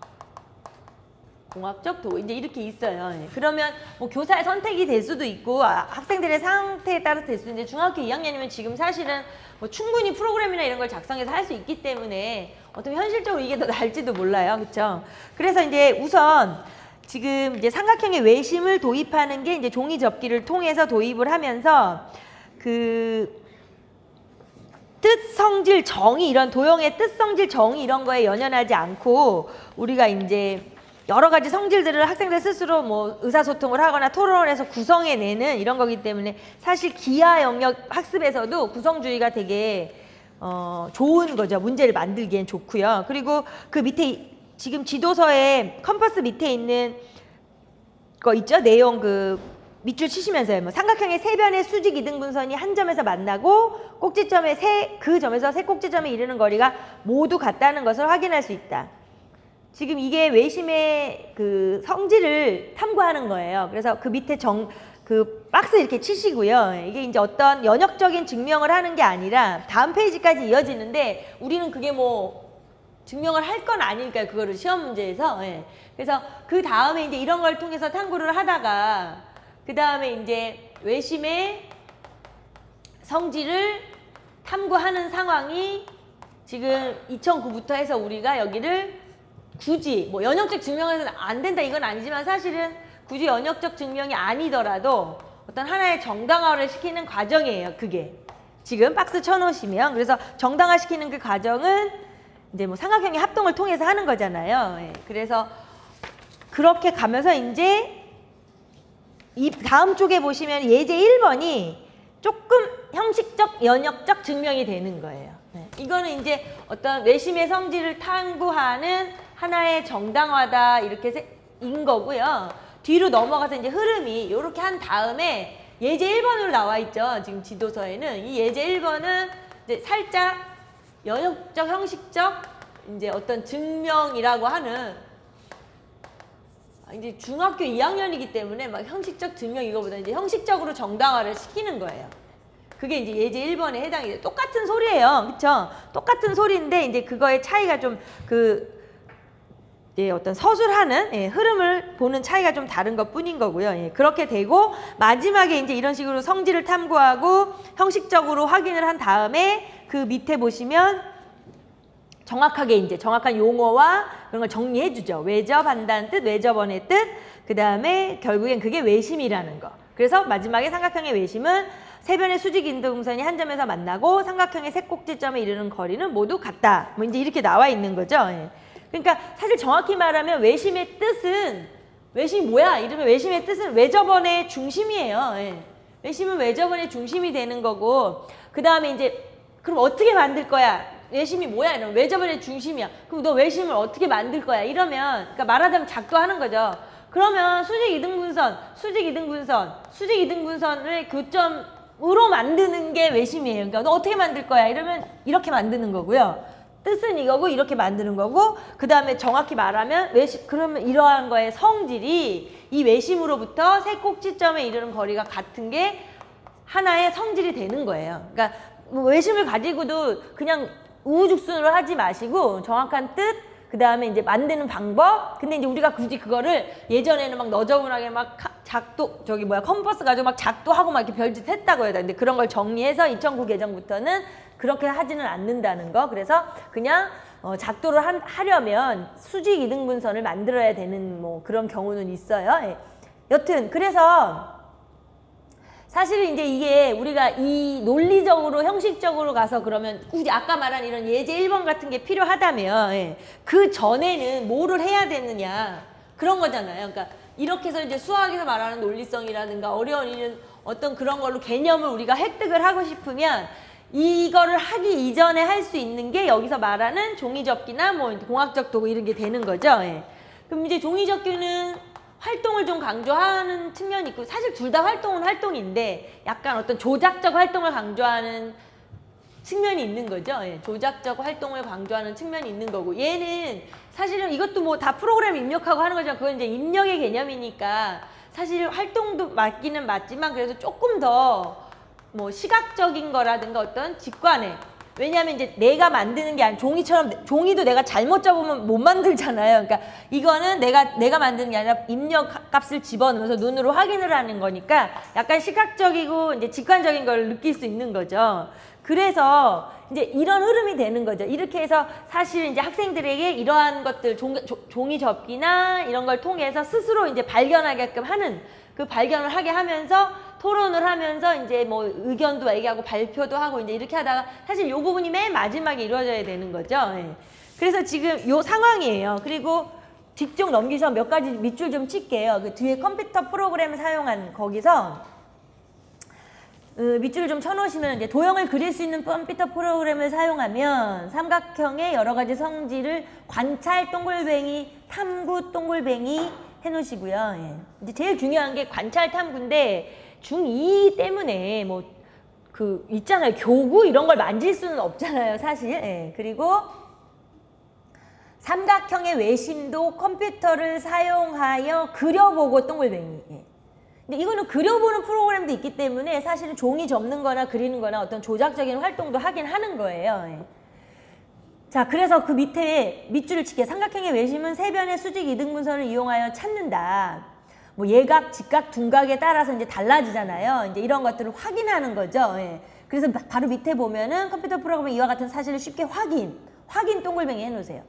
공학적 도구 이제 이렇게 있어요. 예. 그러면 뭐 교사의 선택이 될 수도 있고 학생들의 상태에 따라서 될 수도 있는데 중학교 2학년이면 지금 사실은 뭐 충분히 프로그램이나 이런 걸 작성해서 할 수 있기 때문에 어떤 현실적으로 이게 더 나을지도 몰라요. 그렇죠? 그래서 이제 우선 지금 이제 삼각형의 외심을 도입하는 게 이제 종이 접기를 통해서 도입을 하면서 그 뜻, 성질, 정의 이런 도형의 뜻, 성질, 정의 이런 거에 연연하지 않고 우리가 이제 여러 가지 성질들을 학생들 스스로 뭐 의사소통을 하거나 토론해서 구성해내는 이런 거기 때문에 사실 기하 영역 학습에서도 구성주의가 되게 좋은 거죠. 문제를 만들기엔 좋고요. 그리고 그 밑에 지금 지도서에 컴퍼스 밑에 있는 거 있죠? 내용 밑줄 치시면서요. 뭐 삼각형의 세 변의 수직 이등분선이 한 점에서 만나고 꼭지점의 그 점에서 세 꼭지점에 이르는 거리가 모두 같다는 것을 확인할 수 있다. 지금 이게 외심의 그 성질을 탐구하는 거예요. 그래서 그 밑에 그 박스 이렇게 치시고요. 이게 이제 어떤 연역적인 증명을 하는 게 아니라 다음 페이지까지 이어지는데 우리는 그게 뭐 증명을 할 건 아니니까요. 그거를 시험 문제에서. 예. 그래서 그 다음에 이제 이런 걸 통해서 탐구를 하다가 그 다음에 이제 외심의 성질을 탐구하는 상황이 지금 2009부터 해서 우리가 여기를 굳이 뭐 연역적 증명해서는 안 된다 이건 아니지만 사실은 굳이 연역적 증명이 아니더라도 어떤 하나의 정당화를 시키는 과정이에요. 그게 지금 박스 쳐놓으시면 그래서 정당화 시키는 그 과정은 이제 뭐 삼각형의 합동을 통해서 하는 거잖아요. 예. 그래서 그렇게 가면서 이제 이 다음 쪽에 보시면 예제 1번이 조금 형식적 연역적 증명이 되는 거예요. 네. 이거는 이제 어떤 외심의 성질을 탐구하는 하나의 정당화다 이렇게 인 거고요. 뒤로 넘어가서 이제 흐름이 이렇게 한 다음에 예제 1번으로 나와 있죠. 지금 지도서에는 이 예제 1번은 이제 살짝 연역적 형식적 이제 어떤 증명이라고 하는 이제 중학교 2학년이기 때문에 막 형식적 증명 이거보다 이제 형식적으로 정당화를 시키는 거예요. 그게 이제 예제 1번에 해당이 돼요. 똑같은 소리예요. 그쵸? 똑같은 소리인데 이제 그거의 차이가 좀 어떤 서술하는 흐름을 보는 차이가 좀 다른 것 뿐인 거고요. 그렇게 되고 마지막에 이제 이런 식으로 성질을 탐구하고 형식적으로 확인을 한 다음에 그 밑에 보시면 정확하게 이제 정확한 용어와 그런 걸 정리해 주죠. 외접한다는 뜻, 외접원의 뜻, 그 다음에 결국엔 그게 외심이라는 거. 그래서 마지막에 삼각형의 외심은 세 변의 수직 이등분선이 한 점에서 만나고 삼각형의 세 꼭지점에 이르는 거리는 모두 같다. 뭐 이제 이렇게 나와 있는 거죠. 그러니까 사실 정확히 말하면 외심의 뜻은 외심이 뭐야? 이러면 외심의 뜻은 외접원의 중심이에요. 외심은 외접원의 중심이 되는 거고 그 다음에 이제 그럼 어떻게 만들 거야? 외심이 뭐야? 이러면 외접원의 중심이야. 그럼 너 외심을 어떻게 만들 거야? 이러면 그러니까 말하자면 작도하는 거죠. 그러면 수직 이등분선을 교점으로 만드는 게 외심이에요. 그러니까 너 어떻게 만들 거야? 이러면 이렇게 만드는 거고요. 뜻은 이거고 이렇게 만드는 거고 그 다음에 정확히 말하면 그러면 이러한 거의 성질이 이 외심으로부터 세 꼭지점에 이르는 거리가 같은 게 하나의 성질이 되는 거예요. 그러니까 뭐 외심을 가지고도 그냥 우후죽순으로 하지 마시고 정확한 뜻, 그 다음에 이제 만드는 방법. 근데 이제 우리가 굳이 그거를 예전에는 막 너저분하게 막 컴퍼스 가지고 막 작도하고 막 이렇게 별짓 했다고 해요. 근데 그런 걸 정리해서 2009 개정부터는 그렇게 하지는 않는다는 거. 그래서 그냥 작도를 하려면 수직 이등분선을 만들어야 되는 뭐 그런 경우는 있어요. 여튼 그래서 사실은 이제 이게 우리가 이 논리적으로 형식적으로 가서 그러면 굳이 아까 말한 이런 예제 1번 같은 게 필요하다면 그 전에는 뭐를 해야 되느냐 그런 거잖아요. 그러니까 이렇게 해서 이제 수학에서 말하는 논리성이라든가 어려운 어떤 그런 걸로 개념을 우리가 획득을 하고 싶으면 이거를 하기 이전에 할 수 있는 게 여기서 말하는 종이접기나 뭐 공학적 도구 이런 게 되는 거죠. 그럼 이제 종이접기는 활동을 좀 강조하는 측면이 있고 사실 둘 다 활동은 활동인데 약간 어떤 조작적 활동을 강조하는 측면이 있는 거죠. 조작적 활동을 강조하는 측면이 있는 거고 얘는 사실은 이것도 뭐 다 프로그램 입력하고 하는 거지만 그건 이제 입력의 개념이니까 사실 활동도 맞기는 맞지만 그래도 조금 더 뭐 시각적인 거라든가 어떤 직관에 왜냐하면 이제 내가 만드는 게 아니라 종이도 내가 잘못 접으면 못 만들잖아요. 그러니까 이거는 내가 만드는 게 아니라 입력 값을 집어넣으면서 눈으로 확인을 하는 거니까 약간 시각적이고 이제 직관적인 걸 느낄 수 있는 거죠. 그래서 이제 이런 흐름이 되는 거죠. 이렇게 해서 사실 이제 학생들에게 이러한 것들 종이 접기나 이런 걸 통해서 스스로 이제 발견하게끔 하는 그 발견을 하게 하면서 토론을 하면서 이제 뭐 의견도 얘기하고 발표도 하고 이제 이렇게 하다가 사실 요 부분이 맨 마지막에 이루어져야 되는 거죠. 그래서 지금 요 상황이에요. 그리고 뒤쪽 넘기서 몇 가지 밑줄 좀 칠게요. 그 뒤에 컴퓨터 프로그램을 사용한 거기서 밑줄을 좀 쳐놓으시면 이제 도형을 그릴 수 있는 컴퓨터 프로그램을 사용하면 삼각형의 여러 가지 성질을 관찰 동글뱅이, 탐구 동글뱅이 해놓으시고요. 이제 제일 중요한 게 관찰 탐구인데 중2 때문에 뭐 그 있잖아요. 교구 이런 걸 만질 수는 없잖아요. 사실. 그리고 삼각형의 외심도 컴퓨터를 사용하여 그려보고 동글뱅이. 근데 이거는 그려보는 프로그램도 있기 때문에 사실은 종이 접는 거나 그리는 거나 어떤 조작적인 활동도 하긴 하는 거예요. 자, 그래서 그 밑에 밑줄을 칠게요. 삼각형의 외심은 세 변의 수직 이등분선을 이용하여 찾는다. 뭐 예각, 직각, 둔각에 따라서 이제 달라지잖아요. 이제 이런 것들을 확인하는 거죠. 그래서 바로 밑에 보면은 컴퓨터 프로그램은 이와 같은 사실을 쉽게 확인 동글뱅이 해놓으세요.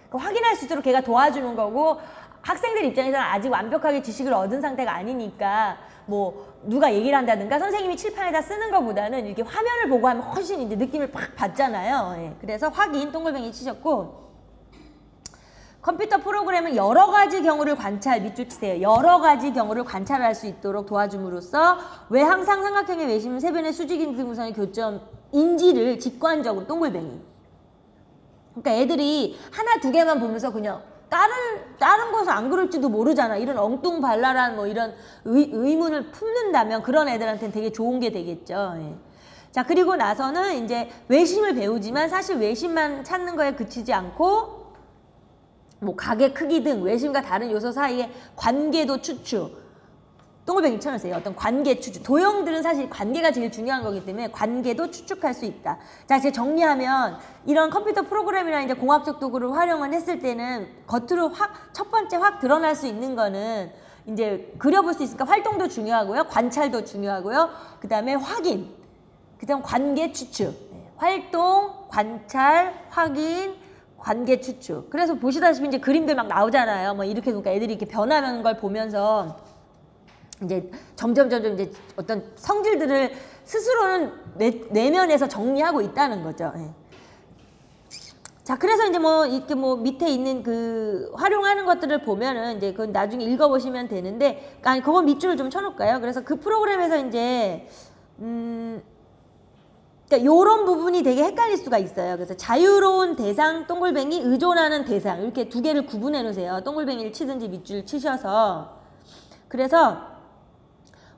그러니까 확인할 수 있도록 걔가 도와주는 거고 학생들 입장에서는 아직 완벽하게 지식을 얻은 상태가 아니니까 뭐 누가 얘기를 한다든가 선생님이 칠판에다 쓰는 것보다는 이렇게 화면을 보고 하면 훨씬 이제 느낌을 팍 받잖아요. 그래서 확인 동글뱅이 치셨고 컴퓨터 프로그램은 여러 가지 경우를 밑줄 치세요. 여러 가지 경우를 관찰할 수 있도록 도와줌으로써 왜 항상 삼각형의 외심은 세 변의 수직 이등분선의 교점인지를 직관적으로 동글뱅이. 그러니까 애들이 하나 두 개만 보면서 그냥 다른 것을 안 그럴지도 모르잖아. 이런 엉뚱발랄한 뭐 이런 의문을 품는다면 그런 애들한테는 되게 좋은 게 되겠죠. 자, 그리고 나서는 이제 외심을 배우지만 사실 외심만 찾는 거에 그치지 않고 뭐 각의 크기 등 외심과 다른 요소 사이의 관계도 추측, 동글뱅이 쳐놓으세요. 어떤 관계 추측. 도형들은 사실 관계가 제일 중요한 거기 때문에 관계도 추측할 수 있다. 자, 이제 정리하면 이런 컴퓨터 프로그램이나 이제 공학적 도구를 활용을 했을 때는 겉으로 첫 번째 확 드러날 수 있는 거는 이제 그려볼 수 있으니까 활동도 중요하고요. 관찰도 중요하고요. 그 다음에 확인. 그 다음 관계 추측. 활동, 관찰, 확인, 관계 추측. 그래서 보시다시피 이제 그림들 막 나오잖아요. 뭐 이렇게 그러니까 애들이 이렇게 변하는 걸 보면서 이제 점점 이제 어떤 성질들을 스스로는 내면에서 정리하고 있다는 거죠. 예. 자, 그래서 이제 뭐 이렇게 뭐 밑에 있는 그 활용하는 것들을 보면은 이제 그건 나중에 읽어보시면 되는데, 아니 그거 밑줄을 좀 쳐놓을까요? 그래서 그 프로그램에서 이제 그러니까 요런 부분이 되게 헷갈릴 수가 있어요. 그래서 자유로운 대상, 동글뱅이, 의존하는 대상 이렇게 두 개를 구분해 놓으세요. 동글뱅이를 치든지 밑줄 치셔서. 그래서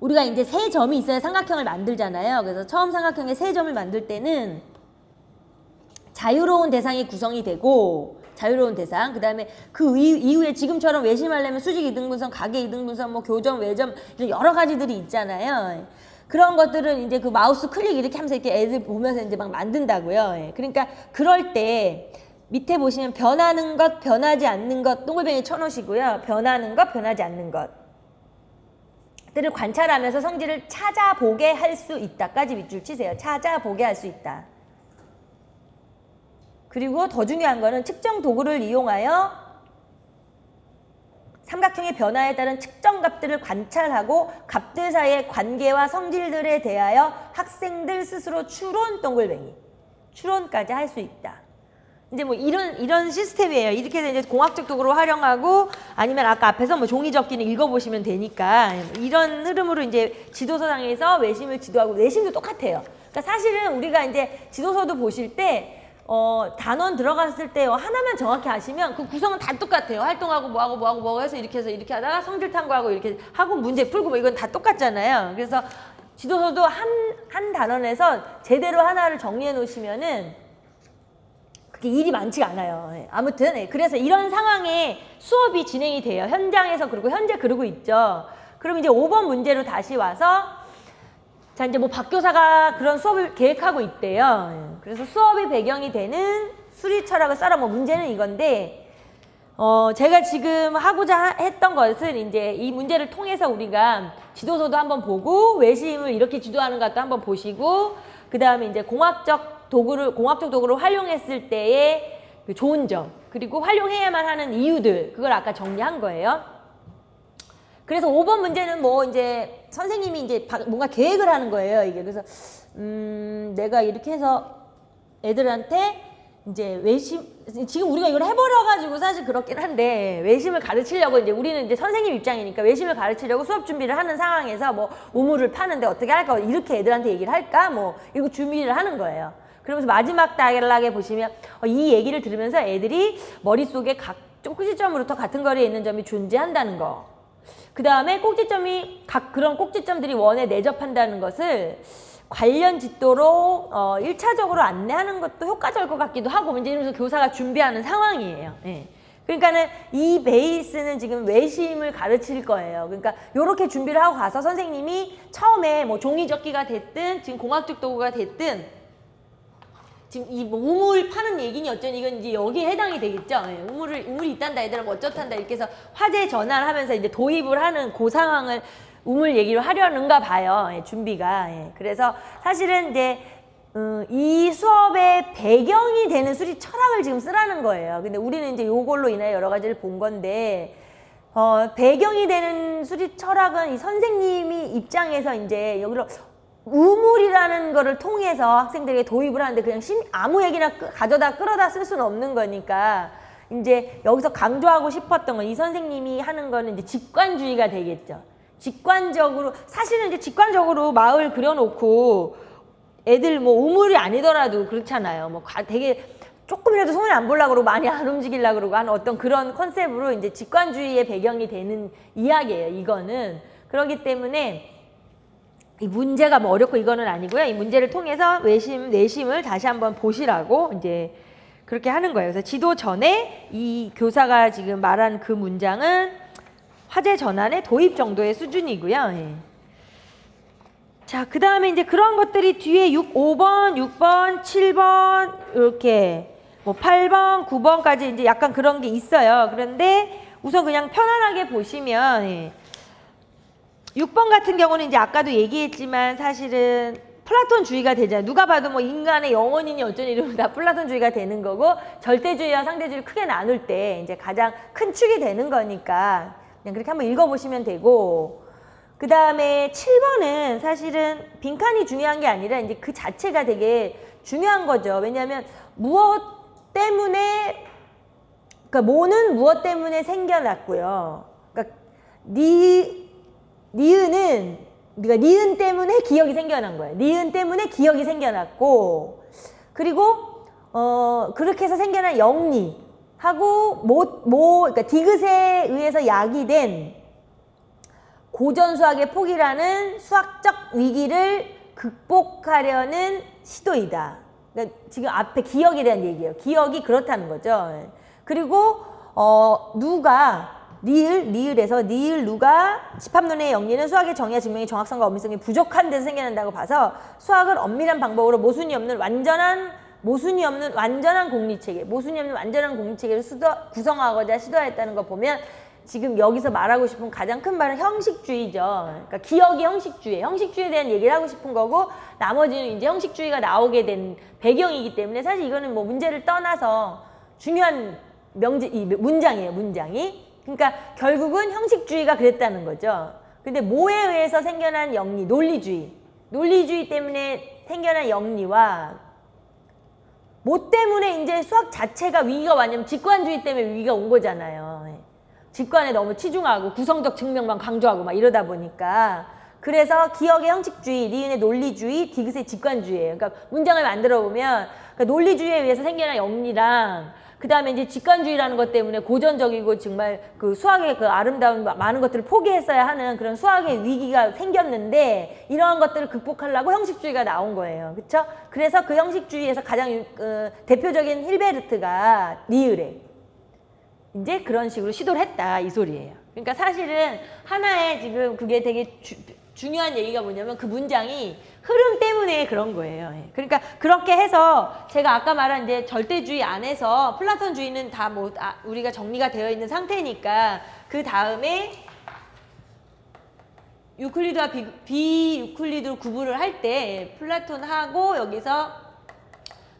우리가 이제 세 점이 있어야 삼각형을 만들잖아요. 그래서 처음 삼각형에 세 점을 만들 때는 자유로운 대상이 구성이 되고, 자유로운 대상, 그 다음에 그 이후에 지금처럼 외심하려면 수직 이등분선, 가계 이등분선, 뭐 교점, 외점 이런 여러 가지들이 있잖아요. 그런 것들은 이제 그 마우스 클릭 이렇게 하면서 이렇게 애들 보면서 이제 막 만든다고요. 그러니까 그럴 때 밑에 보시면 변하는 것, 변하지 않는 것 동글뱅이 쳐놓으시고요. 변하는 것, 변하지 않는 것 들을 관찰하면서 성질을 찾아보게 할 수 있다까지 밑줄 치세요. 찾아보게 할 수 있다. 그리고 더 중요한 거는 측정 도구를 이용하여 삼각형의 변화에 따른 측정 값들을 관찰하고 값들 사이의 관계와 성질들에 대하여 학생들 스스로 추론 동글뱅이. 추론까지 할 수 있다. 이제 뭐 이런 시스템이에요. 이렇게 해서 이제 공학적 도구로 활용하고, 아니면 아까 앞에서 뭐 종이 접기는 읽어보시면 되니까 이런 흐름으로 이제 지도서상에서 외심을 지도하고, 내심도 똑같아요. 그러니까 사실은 우리가 이제 지도서도 보실 때 단원 들어갔을 때 하나만 정확히 아시면 그 구성은 다 똑같아요. 활동하고 뭐하고 해서 이렇게 하다가 성질 탐구하고 이렇게 하고 문제 풀고 뭐 이건 다 똑같잖아요. 그래서 지도서도 한 단원에서 제대로 하나를 정리해 놓으시면은 그게 일이 많지가 않아요. 아무튼 그래서 이런 상황에 수업이 진행이 돼요. 현장에서. 그리고 현재 그러고 있죠. 그럼 이제 5번 문제로 다시 와서, 자 이제 뭐 박 교사가 그런 수업을 계획하고 있대요. 그래서 수업이 배경이 되는 수리 철학을 써라. 뭐 문제는 이건데, 제가 지금 하고자 했던 것은 이제 이 문제를 통해서 우리가 지도서도 한번 보고, 외심을 이렇게 지도하는 것도 한번 보시고, 그 다음에 이제 공학적 도구를 활용했을 때의 그 좋은 점, 그리고 활용해야만 하는 이유들, 그걸 아까 정리한 거예요. 그래서 5번 문제는 뭐 이제 선생님이 이제 뭔가 계획을 하는 거예요, 이게. 그래서 내가 이렇게 해서 애들한테 이제 외심, 지금 우리가 이걸 해버려가지고 사실 그렇긴 한데, 외심을 가르치려고 이제 우리는 이제 선생님 입장이니까 외심을 가르치려고 수업 준비를 하는 상황에서 뭐 우물을 파는데 어떻게 할까, 이렇게 애들한테 얘기를 할까, 뭐 이거 준비를 하는 거예요. 그러면서 마지막 단락에 보시면 이 얘기를 들으면서 애들이 머릿속에 각 꼭지점으로부터 같은 거리에 있는 점이 존재한다는 거, 그 다음에 꼭지점이 그런 꼭지점들이 원에 내접한다는 것을 관련 지도로 1차적으로 안내하는 것도 효과적일 것 같기도 하고, 이제 이러면서 교사가 준비하는 상황이에요. 예. 그러니까는 이 베이스는 지금 외심을 가르칠 거예요. 그러니까 이렇게 준비를 하고 가서 선생님이 처음에 뭐 종이접기가 됐든 지금 공학적 도구가 됐든, 지금 이 뭐 우물 파는 얘기니 어쩌니 이건 이제 여기에 해당이 되겠죠. 예. 우물이 있단다, 얘들아 뭐 어쩌단다 이렇게 해서 화제 전환을 하면서 이제 도입을 하는 그 상황을 우물 얘기를 하려는가 봐요. 예, 준비가. 예. 그래서 사실은 이제 이 수업의 배경이 되는 수리 철학을 지금 쓰라는 거예요. 근데 우리는 이제 요걸로 인해 여러 가지를 본 건데, 배경이 되는 수리 철학은 이 선생님이 입장에서 이제 여기로 우물이라는 거를 통해서 학생들에게 도입을 하는데, 그냥 아무 얘기나 가져다 끌어다 쓸 수는 없는 거니까, 이제 여기서 강조하고 싶었던 건, 이 선생님이 하는 거는 이제 직관주의가 되겠죠. 직관적으로, 사실은 이제 직관적으로 마을 그려놓고 애들 뭐 우물이 아니더라도 그렇잖아요. 뭐 되게 조금이라도 손을 안 보려고 그러고 많이 안 움직이려고 그러고 하는 어떤 그런 컨셉으로 이제 직관주의의 배경이 되는 이야기예요, 이거는. 그렇기 때문에 이 문제가 뭐 어렵고 이거는 아니고요. 이 문제를 통해서 외심, 내심을 다시 한번 보시라고 이제 그렇게 하는 거예요. 그래서 지도 전에 이 교사가 지금 말한 그 문장은 화재 전환의 도입 정도의 수준이고요. 예. 자, 그 다음에 이제 그런 것들이 뒤에 5번, 6번, 7번 이렇게 뭐 8번, 9번까지 이제 약간 그런 게 있어요. 그런데 우선 그냥 편안하게 보시면 예. 6번 같은 경우는 이제 아까도 얘기했지만 사실은 플라톤주의가 되잖아요. 누가 봐도 뭐 인간의 영혼이니 어쩌니 이러면 다 플라톤주의가 되는 거고 절대주의와 상대주의를 크게 나눌 때 이제 가장 큰 축이 되는 거니까 그냥 그렇게 한번 읽어보시면 되고 그 다음에 7번은 사실은 빈칸이 중요한 게 아니라 이제 그 자체가 되게 중요한 거죠. 왜냐하면 무엇 때문에 그러니까 뭐는 무엇 때문에 생겨났고요. 그러니까 니은 때문에 기억이 생겨난 거예요. 니은 때문에 기억이 생겨났고 그리고 그렇게 해서 생겨난 영리하고 그러니까 디귿에 의해서 야기된 고전수학의 포기라는 수학적 위기를 극복하려는 시도이다. 그러니까 지금 앞에 기억에 대한 얘기예요. 기억이 그렇다는 거죠. 그리고 리을에서 누가 집합론의 영리는 수학의 정의와 증명의 정확성과 엄밀성이 부족한 데서 생겨난다고 봐서 수학을 엄밀한 방법으로 모순이 없는 완전한 공리체계를 구성하고자 시도했다는 거 보면 지금 여기서 말하고 싶은 가장 큰 말은 형식주의죠. 그러니까 기억이 형식주의에 대한 얘기를 하고 싶은 거고 나머지는 이제 형식주의가 나오게 된 배경이기 때문에 사실 이거는 뭐 문제를 떠나서 중요한 문장이. 그러니까 결국은 형식주의가 그랬다는 거죠. 근데 뭐에 의해서 생겨난 영리, 논리주의 때문에 생겨난 영리와 뭐 때문에 이제 수학 자체가 위기가 왔냐면 직관주의 때문에 위기가 온 거잖아요. 직관에 너무 치중하고 구성적 증명만 강조하고 막 이러다 보니까 그래서 기억의 형식주의, 리은의 논리주의, 디귿의 직관주의예요. 그러니까 문장을 만들어 보면 그러니까 논리주의에 의해서 생겨난 영리랑 그 다음에 이제 직관주의라는 것 때문에 고전적이고 정말 그 수학의 그 아름다운 많은 것들을 포기했어야 하는 그런 수학의 위기가 생겼는데 이러한 것들을 극복하려고 형식주의가 나온 거예요. 그렇죠? 그래서 그 형식주의에서 가장 대표적인 힐베르트가 리을에 이제 그런 식으로 시도를 했다 이 소리예요. 그러니까 사실은 하나의 지금 그게 되게 중요한 얘기가 뭐냐면 그 문장이 흐름 때문에 그런 거예요. 그러니까 그렇게 해서 제가 아까 말한 이제 절대주의 안에서 플라톤주의는 다 뭐 우리가 정리가 되어 있는 상태니까 그 다음에 유클리드와 비유클리드로 구분을 할 때 플라톤하고 여기서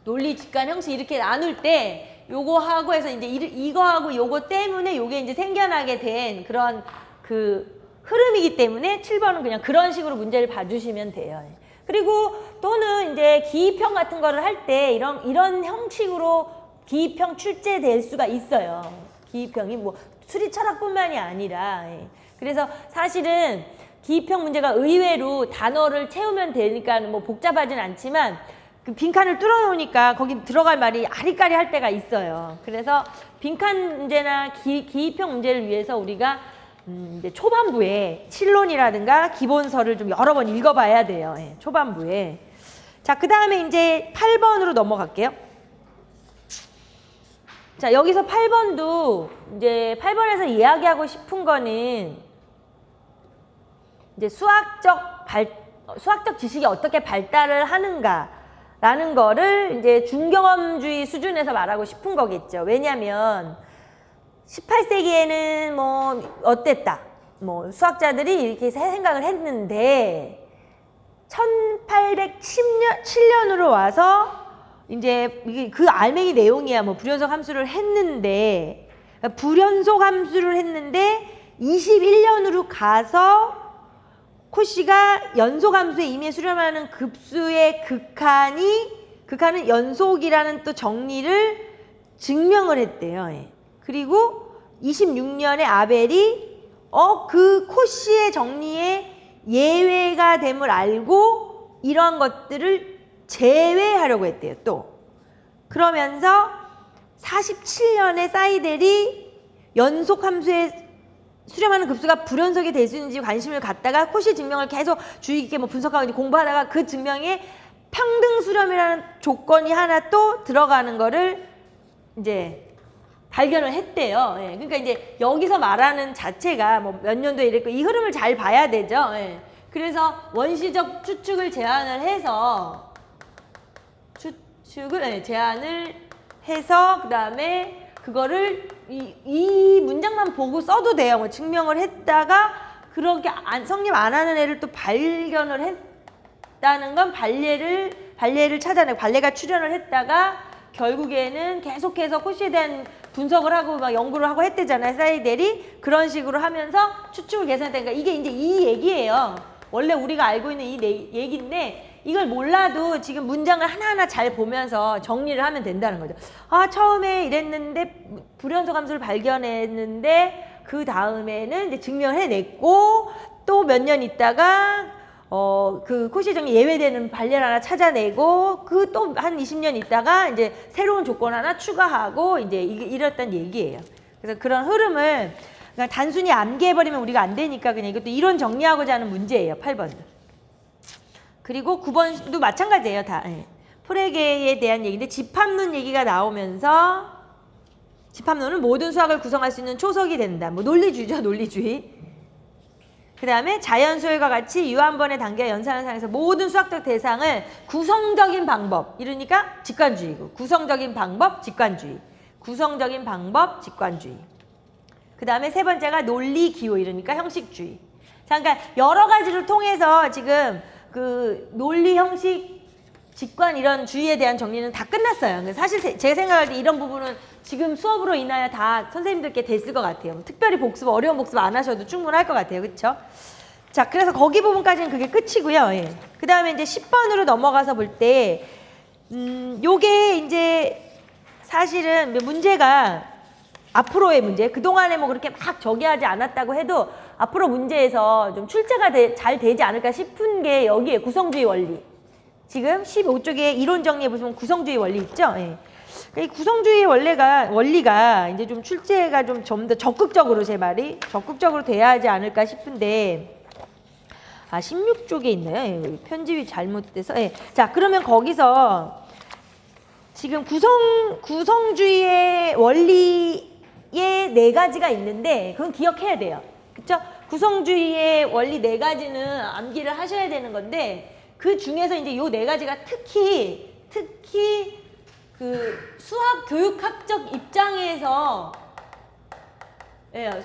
논리, 직관, 형식 이렇게 나눌 때 요거 하고 해서 이제 이거하고 요거 때문에 요게 이제 생겨나게 된 그런 그 흐름이기 때문에 7번은 그냥 그런 식으로 문제를 봐주시면 돼요. 그리고 또는 이제 기입형 같은 거를 할 때 이런 형식으로 기입형 출제될 수가 있어요. 기입형이 뭐 수리 철학뿐만이 아니라 그래서 사실은 기입형 문제가 의외로 단어를 채우면 되니까 뭐 복잡하진 않지만 그 빈칸을 뚫어놓으니까 거기 들어갈 말이 아리까리 할 때가 있어요. 그래서 빈칸 문제나 기입형 문제를 위해서 우리가 이제 초반부에 칠론이라든가 기본서를 좀 여러 번 읽어봐야 돼요. 초반부에. 자, 그 다음에 이제 8번으로 넘어갈게요. 자, 여기서 8번도 이제 8번에서 이야기하고 싶은 거는 이제 수학적 지식이 어떻게 발달을 하는가라는 거를 이제 중경험주의 수준에서 말하고 싶은 거겠죠. 왜냐하면 18세기에는 뭐 어땠다. 뭐 수학자들이 이렇게 생각을 했는데 1807년으로 와서 이제 그 알맹이 내용이야. 뭐 불연속 함수를 했는데 21년으로 가서 코시가 연속함수에 임의에 수렴하는 급수의 극한은 연속이라는 또 정리를 증명을 했대요. 그리고 26년에 아벨이 그 코시의 정리에 예외가 됨을 알고 이러한 것들을 제외하려고 했대요. 또 그러면서 47년에 사이델이 연속함수에 수렴하는 급수가 불연속이 될 수 있는지 관심을 갖다가 코시 증명을 계속 주의 깊게 뭐 분석하고 공부하다가 그 증명에 평등 수렴이라는 조건이 하나 또 들어가는 거를 이제 발견을 했대요. 예. 그러니까 이제 여기서 말하는 자체가 뭐 몇 년도에 이랬고 이 흐름을 잘 봐야 되죠. 예. 그래서 원시적 추측을 제안을 해서 제안을 해서 그다음에 그거를 이 문장만 보고 써도 돼요. 뭐 증명을 했다가 그렇게 성립 안 하는 애를 또 발견을 했다는 건 발례를 찾아내고 발례가 출현을 했다가 결국에는 계속해서 코시에 대한 분석을 하고 막 연구를 하고 했대잖아요. 사이델이 그런 식으로 하면서 추측을 계산했다니까 이게 이제 이 얘기예요. 원래 우리가 알고 있는 이 얘기인데 이걸 몰라도 지금 문장을 하나하나 잘 보면서 정리를 하면 된다는 거죠. 아, 처음에 이랬는데 불연속 함수를 발견했는데 그 다음에는 이제 증명해냈고 또 몇 년 있다가 그 코시 정리 예외되는 발례를 하나 찾아내고 그 또 한 20년 있다가 이제 새로운 조건 하나 추가하고 이제 이랬단 얘기예요. 그래서 그런 흐름을 그냥 단순히 암기해버리면 우리가 안 되니까 그냥 이것도 이론 정리하고자 하는 문제예요. 8번도. 그리고 9번도 마찬가지예요. 다. 예. 프레게에 대한 얘기인데 집합론 얘기가 나오면서 집합론은 모든 수학을 구성할 수 있는 초석이 된다. 뭐 논리주의죠. 논리주의. 그 다음에 자연수열과 같이 유한번의 단계와 연산현상에서 모든 수학적 대상을 구성적인 방법, 이러니까 직관주의고 구성적인 방법, 직관주의. 구성적인 방법, 직관주의. 그 다음에 세 번째가 논리기호, 이러니까 형식주의. 자, 그러니까 여러 가지를 통해서 지금 그 논리, 형식, 직관 이런 주의에 대한 정리는 다 끝났어요. 사실 제가 생각할 때 이런 부분은 지금 수업으로 인하여 다 선생님들께 됐을 것 같아요. 특별히 복습, 어려운 복습 안 하셔도 충분할 것 같아요. 그렇죠? 자, 그래서 거기 부분까지는 그게 끝이고요. 예. 그 다음에 이제 10번으로 넘어가서 볼 때 요게 이제 사실은 문제가 앞으로의 문제, 그동안에 뭐 그렇게 막 저기 하지 않았다고 해도 앞으로 문제에서 좀 출제가 잘 되지 않을까 싶은 게 여기에 구성주의 원리. 지금 15쪽에 이론 정리해 보시면 구성주의 원리 있죠? 예. 이 구성주의 원리가 이제 좀 출제가 좀 더 적극적으로 제 말이 적극적으로 돼야 하지 않을까 싶은데 16쪽에 있나요? 예, 편집이 잘못돼서. 예. 자, 그러면 거기서 지금 구성주의의 원리에 4가지가 있는데 그건 기억해야 돼요. 그렇죠? 구성주의의 원리 4가지는 암기를 하셔야 되는 건데 그 중에서 이제 요 4가지가 특히 그 수학 교육학적 입장에서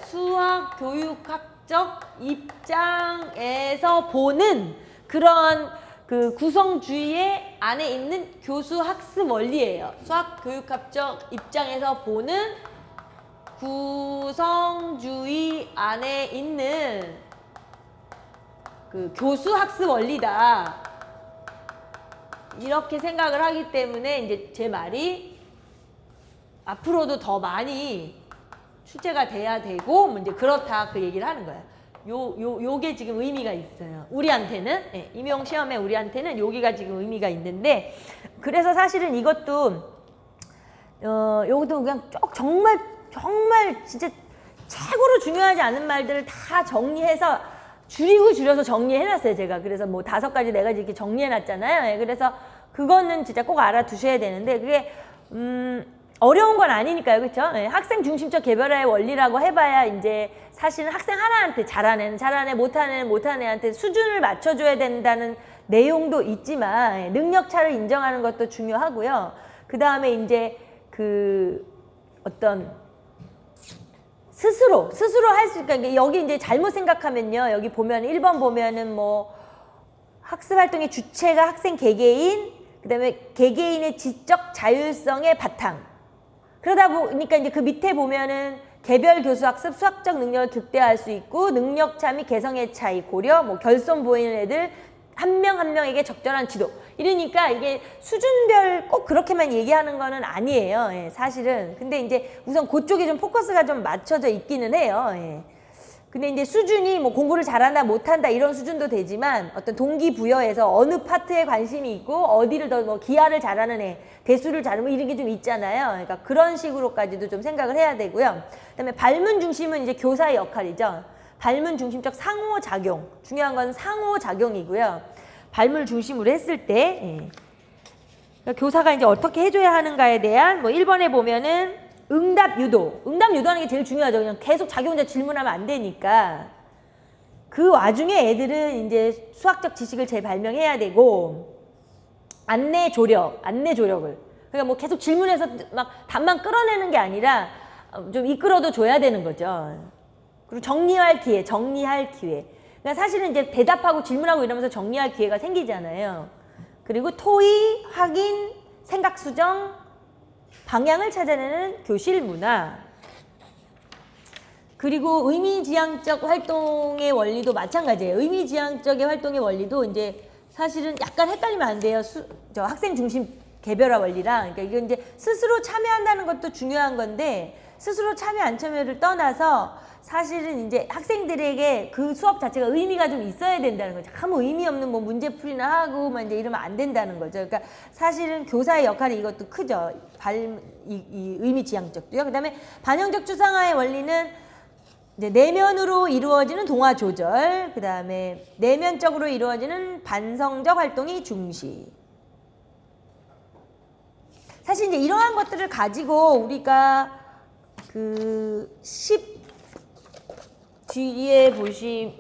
수학 교육학적 입장에서 보는 그런 그 구성주의 안에 있는 교수 학습 원리예요. 수학 교육학적 입장에서 보는 구성주의 안에 있는 그 교수 학습 원리다. 이렇게 생각을 하기 때문에 이제 제 말이 앞으로도 더 많이 출제가 돼야 되고 뭐 이제 그렇다 그 얘기를 하는 거예요. 요게 지금 의미가 있어요. 우리한테는 임용 시험에 우리한테는 여기가 지금 의미가 있는데 그래서 사실은 이것도 요것도 그냥 정말 진짜 최고로 중요하지 않은 말들을 다 정리해서 줄여서 정리해놨어요, 제가. 그래서 뭐 5가지, 4가지 이렇게 정리해놨잖아요. 그래서 그거는 진짜 꼭 알아두셔야 되는데 그게 어려운 건 아니니까요, 그렇죠? 학생 중심적 개별화의 원리라고 해봐야 이제 사실은 학생 하나한테 잘하는 애, 못하는 애한테 수준을 맞춰줘야 된다는 내용도 있지만 능력 차를 인정하는 것도 중요하고요. 그 다음에 이제 그 어떤 스스로 할 수 있으니까 여기 이제 잘못 생각하면요. 여기 보면 1번 보면은 뭐 학습 활동의 주체가 학생 개개인, 그다음에 개개인의 지적 자율성의 바탕. 그러다 보니까 이제 그 밑에 보면은 개별 교수 학습 수학적 능력을 극대화할 수 있고 능력 차 및 개성의 차이 고려, 뭐 결손 보이는 애들 한 명 한 명에게 적절한 지도. 이러니까 이게 수준별 꼭 그렇게만 얘기하는 거는 아니에요. 사실은. 근데 이제 우선 그쪽에 좀 포커스가 좀 맞춰져 있기는 해요. 근데 이제 수준이 뭐 공부를 잘한다 못한다 이런 수준도 되지만 어떤 동기부여에서 어느 파트에 관심이 있고 어디를 더 뭐 기하를 잘하는 애, 대수를 잘하는 이런 게 좀 있잖아요. 그러니까 그런 식으로까지도 좀 생각을 해야 되고요. 그다음에 발문 중심은 이제 교사의 역할이죠. 발문 중심적 상호작용. 중요한 건 상호작용이고요. 발문을 중심으로 했을 때 그러니까 교사가 이제 어떻게 해줘야 하는가에 대한 뭐 1번에 보면은 응답 유도. 응답 유도하는 게 제일 중요하죠. 그냥 계속 자기 혼자 질문하면 안 되니까. 그 와중에 애들은 이제 수학적 지식을 잘 발명해야 되고, 안내 조력을. 그러니까 뭐 계속 질문해서 막 답만 끌어내는 게 아니라 좀 이끌어도 줘야 되는 거죠. 그리고 정리할 기회. 그러니까 사실은 이제 대답하고 질문하고 이러면서 정리할 기회가 생기잖아요. 그리고 토의, 확인, 생각 수정, 방향을 찾아내는 교실 문화. 그리고 의미지향적 활동의 원리도 마찬가지예요. 의미지향적의 활동의 원리도 이제 사실은 약간 헷갈리면 안 돼요. 저 학생 중심 개별화 원리랑. 그러니까 이건 이제 스스로 참여한다는 것도 중요한 건데, 스스로 참여 안 참여를 떠나서 사실은 이제 학생들에게 그 수업 자체가 의미가 좀 있어야 된다는 거죠. 아무 의미 없는 뭐 문제풀이나 하고 막 이제 이러면 안 된다는 거죠. 그러니까 사실은 교사의 역할이 이것도 크죠. 이 의미지향적도요. 그다음에 반영적 추상화의 원리는 이제 내면으로 이루어지는 동화 조절, 그다음에 내면적으로 이루어지는 반성적 활동이 중시. 사실 이제 이러한 것들을 가지고 우리가 그 10 뒤에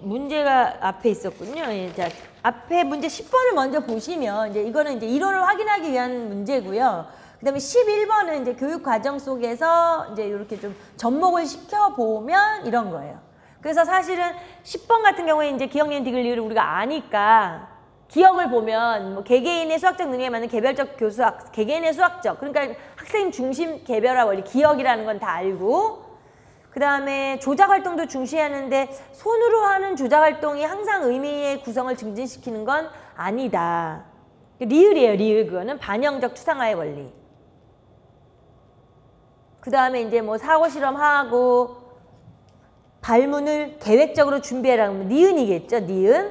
문제가 앞에 있었군요. 예, 자, 앞에 문제 10번을 먼저 보시면 이제 이거는 이제 이론을 확인하기 위한 문제고요. 그다음에 11번은 이제 교육 과정 속에서 이제 이렇게 좀 접목을 시켜 보면 이런 거예요. 그래서 사실은 10번 같은 경우에 이제 기억, 니은, 디귿, 리을을 우리가 아니까 기억을 보면 뭐 개개인의 수학적 능력에 맞는 개별적 교수학, 개개인의 수학적, 그러니까 학생 중심 개별화 원리, 기억이라는 건 다 알고, 그 다음에 조작 활동도 중시하는데 손으로 하는 조작 활동이 항상 의미의 구성을 증진시키는 건 아니다. 리을이에요, 리을. 그거는 반영적 추상화의 원리. 그 다음에 이제 뭐 사고 실험하고 발문을 계획적으로 준비해라. 니은이겠죠, 니은.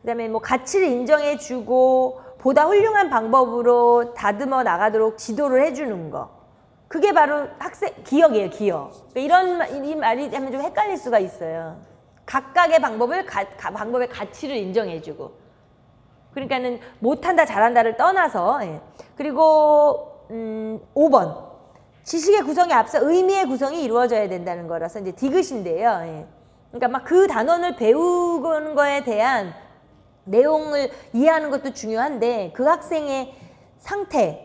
그 다음에 뭐 가치를 인정해주고 보다 훌륭한 방법으로 다듬어 나가도록 지도를 해주는 거. 그게 바로 학생 기억이에요, 기억. 이 말이 하면 좀 헷갈릴 수가 있어요. 각각의 방법의 가치를 인정해주고. 그러니까는 못한다, 잘한다를 떠나서. 예. 그리고 5번. 지식의 구성에 앞서 의미의 구성이 이루어져야 된다는 거라서 이제 디귿인데요. 예. 그러니까 막 그 단원을 배우는 거에 대한 내용을 이해하는 것도 중요한데 그 학생의 상태,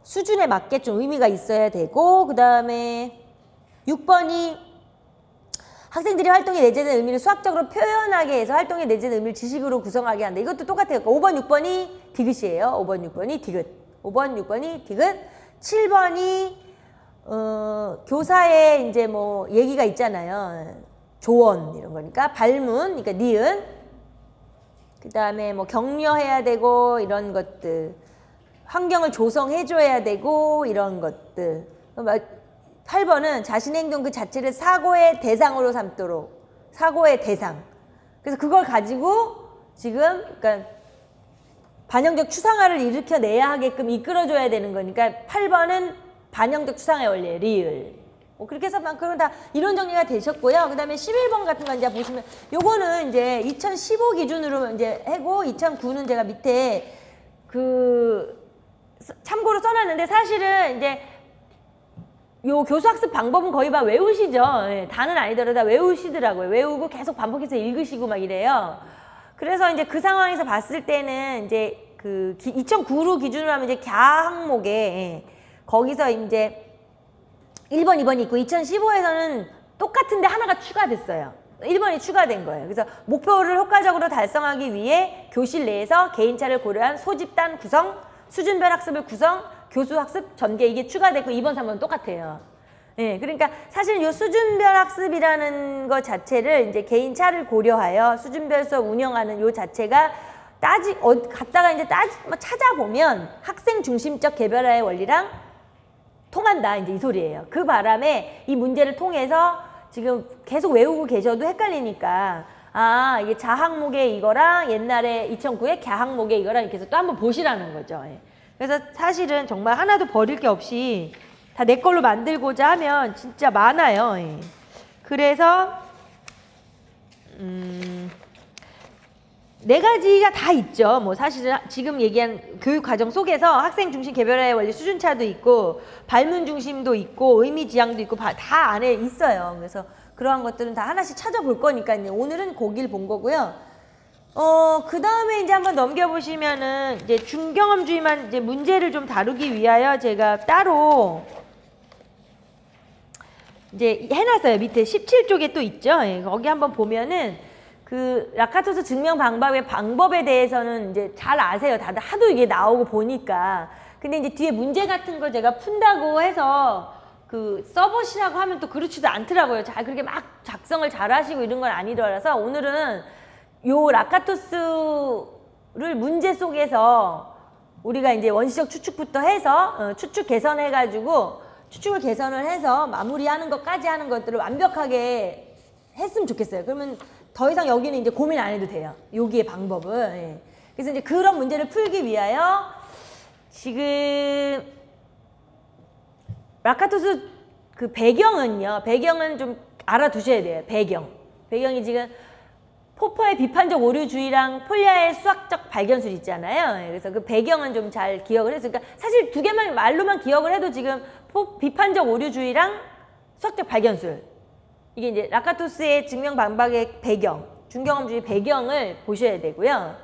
수준에 맞게 좀 의미가 있어야 되고, 그 다음에 6번이 학생들이 활동에 내재된 의미를 수학적으로 표현하게 해서 활동에 내재된 의미를 지식으로 구성하게 한다. 이것도 똑같아요. 5번, 6번이 디귿이에요. 5번, 6번이 디귿. 5번, 6번이 디귿. 7번이 교사의 이제 뭐 얘기가 있잖아요. 조언 이런 거니까 발문, 그러니까 니은. 그 다음에 뭐 격려해야 되고 이런 것들. 환경을 조성해줘야 되고 이런 것들. 8번은 자신의 행동 그 자체를 사고의 대상으로 삼도록. 사고의 대상. 그래서 그걸 가지고 지금 그러니까 반영적 추상화를 일으켜내야 하게끔 이끌어줘야 되는 거니까 8번은 반영적 추상화의 원리예요. 리을. 그렇게 해서 그러면 다 이론 정리가 되셨고요. 그 다음에 11번 같은 거 이제 보시면 요거는 이제 2015 기준으로 이제 하고 2009는 제가 밑에 그 참고로 써놨는데 사실은 이제 요 교수학습 방법은 거의 다 외우시죠. 예, 다는 아니더라도 다 외우시더라고요. 외우고 계속 반복해서 읽으시고 막 이래요. 그래서 이제 그 상황에서 봤을 때는 이제 그 2009로 기준으로 하면 이제 갸 항목에 예, 거기서 이제 1번, 2번이 있고 2015에서는 똑같은데 하나가 추가됐어요. 1번이 추가된 거예요. 그래서 목표를 효과적으로 달성하기 위해 교실 내에서 개인차를 고려한 소집단 구성, 수준별 학습을 구성, 교수학습 전개 이게 추가됐고 2번, 3번은 똑같아요. 예, 그러니까 사실 이 수준별 학습이라는 것 자체를 이제 개인차를 고려하여 수준별 수업 운영하는 요 자체가 갔다가 이제 찾아보면 학생 중심적 개별화의 원리랑 통한다 이제 이 소리예요. 그 바람에 이 문제를 통해서 지금 계속 외우고 계셔도 헷갈리니까 아 이게 자 항목의 이거랑 옛날에 2009에 갸 항목의 이거랑 이렇게 해서 또 한번 보시라는 거죠. 예. 그래서 사실은 정말 하나도 버릴 게 없이 다 내 걸로 만들고자 하면 진짜 많아요. 예. 그래서 네 가지가 다 있죠. 뭐 사실은 지금 얘기한 교육 과정 속에서 학생 중심 개별화의 원리 수준차도 있고 발문 중심도 있고 의미 지향도 있고 다 안에 있어요. 그래서 그러한 것들은 다 하나씩 찾아볼 거니까요. 오늘은 거길 본 거고요. 그 다음에 이제 한번 넘겨보시면은 이제 중경험주의만 이제 문제를 좀 다루기 위하여 제가 따로 이제 해놨어요. 밑에 17쪽에 또 있죠. 예, 거기 한번 보면은 그 라카토스 증명 방법에 대해서는 이제 잘 아세요. 다들 하도 이게 나오고 보니까. 근데 이제 뒤에 문제 같은 걸 제가 푼다고 해서 그 써보시라고 하면 또 그렇지도 않더라고요. 잘 그렇게 막 작성을 잘 하시고 이런 건 아니더라서 오늘은 요 라카토스를 문제 속에서 우리가 이제 원시적 추측부터 해서 추측 개선해가지고 추측을 개선을 해서 마무리하는 것까지 하는 것들을 완벽하게 했으면 좋겠어요. 그러면 더 이상 여기는 이제 고민 안 해도 돼요. 여기의 방법은. 예. 그래서 이제 그런 문제를 풀기 위하여 지금 라카토스 그 배경은 좀 알아두셔야 돼요. 배경이 지금 포퍼의 비판적 오류주의랑 폴리아의 수학적 발견술 있잖아요. 예. 그래서 그 배경은 좀 잘 기억을 해서 그러니까 사실 두 개만 말로만 기억을 해도 지금 비판적 오류주의랑 수학적 발견술 이게 이제 라카토스의 증명 방법의 배경, 중경험주의 배경을 보셔야 되고요.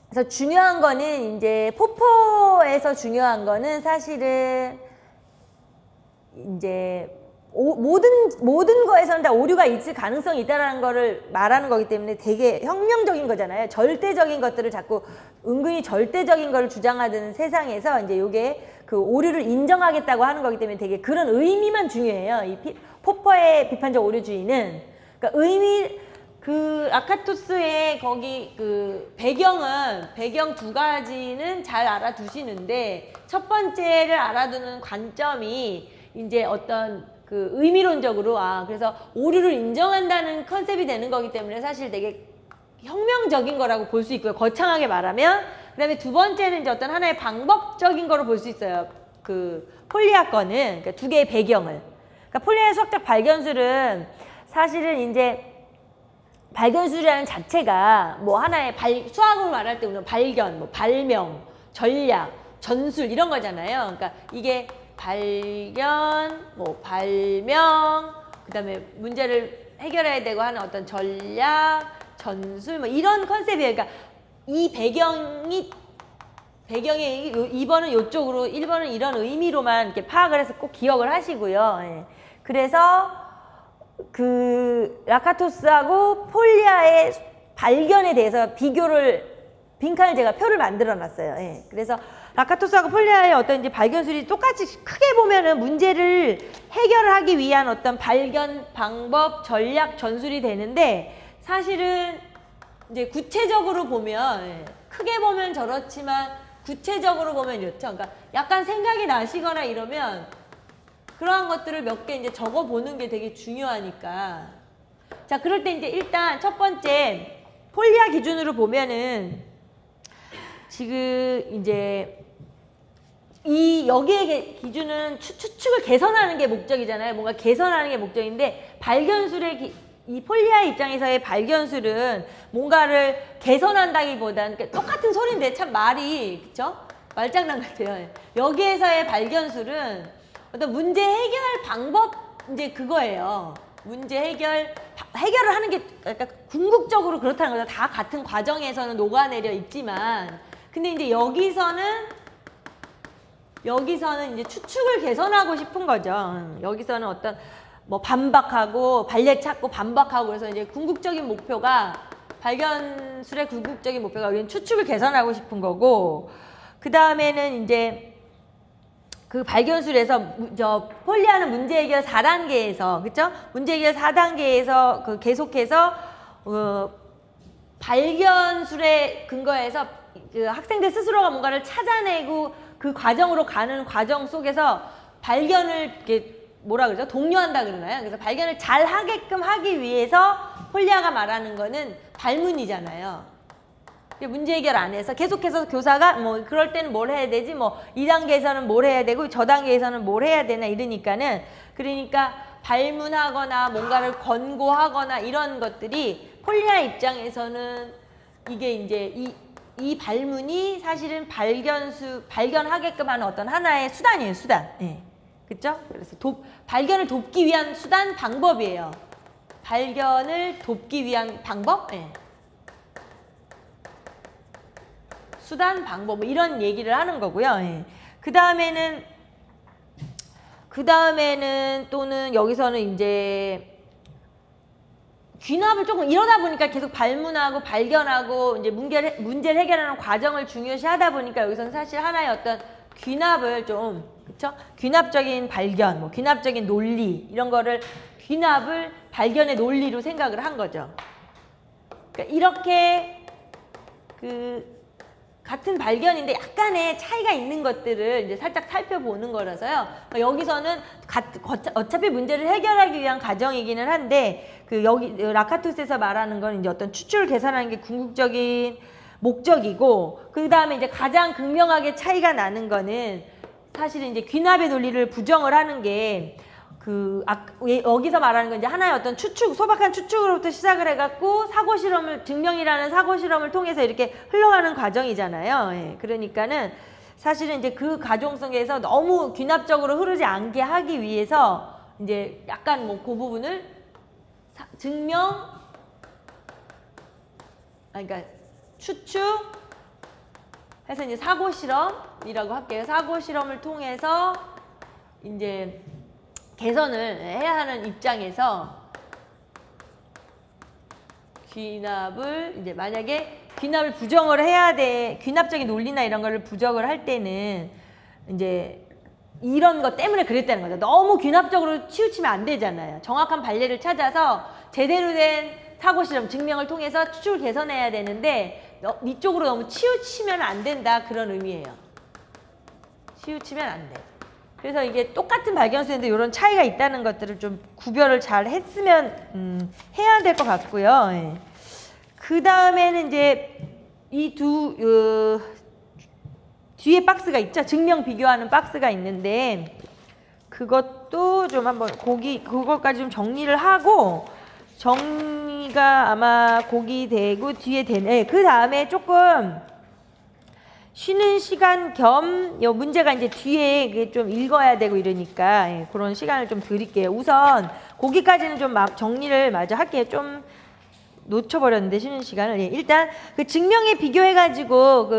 그래서 중요한 거는 이제 포퍼에서 중요한 거는 사실은 이제 모든 거에서는 다 오류가 있을 가능성이 있다라는 거를 말하는 거기 때문에 되게 혁명적인 거잖아요. 절대적인 것들을 자꾸 은근히 절대적인 거를 주장하는 세상에서 이제 요게 그 오류를 인정하겠다고 하는 거기 때문에 되게 그런 의미만 중요해요. 이 포퍼의 비판적 오류주의는 그러니까 그 라카토스의 거기 그 배경 두 가지는 잘 알아두시는데 첫 번째를 알아두는 관점이 이제 어떤 그 의미론적으로 그래서 오류를 인정한다는 컨셉이 되는 거기 때문에 사실 되게 혁명적인 거라고 볼 수 있고요. 거창하게 말하면 그 다음에 두 번째는 이제 어떤 하나의 방법적인 거로 볼 수 있어요. 그 폴리아 거는 그러니까 두 개의 배경을 그러니까 폴리아의 수학적 발견술은 사실은 이제 발견술이라는 자체가 뭐 하나의 수학으로 말할 때 우리는 발견, 뭐 발명, 전략, 전술 이런 거잖아요. 그러니까 이게 발견, 뭐 발명, 그 다음에 문제를 해결해야 되고 하는 어떤 전략, 전술 뭐 이런 컨셉이에요. 그러니까 이 배경이 2번은 이쪽으로 1번은 이런 의미로만 이렇게 파악을 해서 꼭 기억을 하시고요. 예. 그래서 그 라카토스하고 폴리아의 발견에 대해서 빈칸을 제가 표를 만들어 놨어요. 예. 그래서 라카토스하고 폴리아의 어떤 이제 발견술이 똑같이 크게 보면은 문제를 해결을 하기 위한 어떤 발견, 방법, 전략, 전술이 되는데 사실은 이제 구체적으로 보면 크게 보면 저렇지만 구체적으로 보면 이렇죠. 그러니까 약간 생각이 나시거나 이러면 그러한 것들을 몇 개 이제 적어 보는 게 되게 중요하니까. 자, 그럴 때 이제 일단 첫 번째 폴리아 기준으로 보면은 지금 이제 여기의 기준은 추측을 개선하는 게 목적이잖아요. 뭔가 개선하는 게 목적인데 발견술의 이 폴리아 입장에서의 발견술은 뭔가를 개선한다기보다는 그러니까 똑같은 소리인데 참 말이 그쵸? 말장난 같아요. 여기에서의 발견술은 어떤 문제 해결 방법 이제 그거예요. 문제 해결을 하는 게 약간 궁극적으로 그렇다는 거죠. 다 같은 과정에서는 녹아내려 있지만 근데 이제 여기서는 이제 추측을 개선하고 싶은 거죠. 여기서는 어떤 뭐 반박하고 발레 찾고 반박하고 그래서 이제 궁극적인 목표가 발견술의 궁극적인 목표가 여기는 추측을 개선하고 싶은 거고 그 다음에는 이제 그 발견술에서 폴리아는 문제 해결 4단계에서 그쵸? 문제 해결 4단계에서 그 계속해서 발견술에 근거해서 그 학생들 스스로가 뭔가를 찾아내고 그 과정으로 가는 과정 속에서 발견을 이렇게 뭐라 그러죠? 독려한다 그러나요? 그래서 발견을 잘 하게끔 하기 위해서 폴리아가 말하는 거는 발문이잖아요. 문제 해결 안 해서 계속해서 교사가 뭐 그럴 때는 뭘 해야 되지? 뭐 이 단계에서는 뭘 해야 되고 저 단계에서는 뭘 해야 되나 이러니까 발문하거나 뭔가를 권고하거나 이런 것들이 폴리아 입장에서는 이게 이제 이 발문이 사실은 발견하게끔 하는 어떤 하나의 수단이에요, 수단. 예. 그쵸? 그래서 발견을 돕기 위한 수단, 방법이에요. 발견을 돕기 위한 방법? 예. 수단, 방법, 뭐 이런 얘기를 하는 거고요. 예. 그 다음에는 또는 여기서는 이제 귀납을 조금 이러다 보니까 계속 발문하고 발견하고 이제 문제를 해결하는 과정을 중요시 하다 보니까 여기서는 사실 하나의 어떤 귀납을 좀, 그쵸? 귀납적인 발견, 뭐 귀납적인 논리 이런 거를 귀납을 발견의 논리로 생각을 한 거죠. 그러니까 이렇게 같은 발견인데 약간의 차이가 있는 것들을 이제 살짝 살펴보는 거라서요. 그러니까 여기서는 어차피 문제를 해결하기 위한 과정이기는 한데 여기 라카토스에서 말하는 건 이제 어떤 추출을 계산하는 게 궁극적인 목적이고 그 다음에 이제 가장 극명하게 차이가 나는 거는 사실은 이제 귀납의 논리를 부정을 하는 게 여기서 말하는 건 이제 하나의 어떤 소박한 추측으로부터 시작을 해갖고 증명이라는 사고 실험을 통해서 이렇게 흘러가는 과정이잖아요. 예, 그러니까는 사실은 이제 그 가정성에서 너무 귀납적으로 흐르지 않게 하기 위해서 이제 약간 뭐 그 부분을 그러니까 추측 해서 이제 사고 실험이라고 할게요. 사고 실험을 통해서 이제 개선을 해야 하는 입장에서 귀납을 이제 만약에 귀납을 부정을 해야 돼, 귀납적인 논리나 이런 거를 부정을 할 때는 이제 이런 것 때문에 그랬다는 거죠. 너무 귀납적으로 치우치면 안 되잖아요. 정확한 발례를 찾아서 제대로 된 사고 실험 증명을 통해서 추측을 개선해야 되는데 이쪽으로 너무 치우치면 안 된다, 그런 의미예요. 치우치면 안 돼. 그래서 이게 똑같은 발견수인데 이런 차이가 있다는 것들을 좀 구별을 잘 했으면 해야 될 것 같고요. 예. 그 다음에는 이제 이 뒤에 박스가 있죠. 증명 비교하는 박스가 있는데 그것도 좀 한번 그것까지 좀 정리를 하고 정리가 아마 거기 되고 뒤에 되네. 그 다음에 조금 쉬는 시간 겸 문제가 이제 뒤에 좀 읽어야 되고 이러니까 그런 시간을 좀 드릴게요. 우선 거기까지는 좀 정리를 마저 할게요. 좀 놓쳐버렸는데 쉬는 시간을. 일단 그 증명에 비교해가지고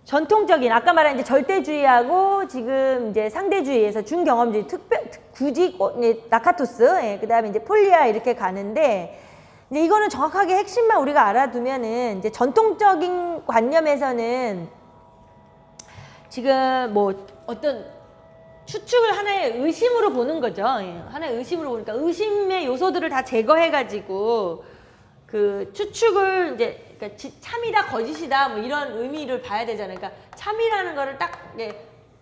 전통적인 아까 말한 이제 절대주의하고 지금 이제 상대주의에서 준경험주의 굳이 라카토스 그다음에 이제 폴리아 이렇게 가는데 이제 이거는 정확하게 핵심만 우리가 알아두면은 이제 전통적인 관념에서는 지금 뭐 어떤 추측을 하나의 의심으로 보는 거죠. 하나의 의심으로 보니까 의심의 요소들을 다 제거해가지고 그 추측을 이제 그러니까 참이다 거짓이다 뭐 이런 의미를 봐야 되잖아요. 그러니까 참이라는 거를 딱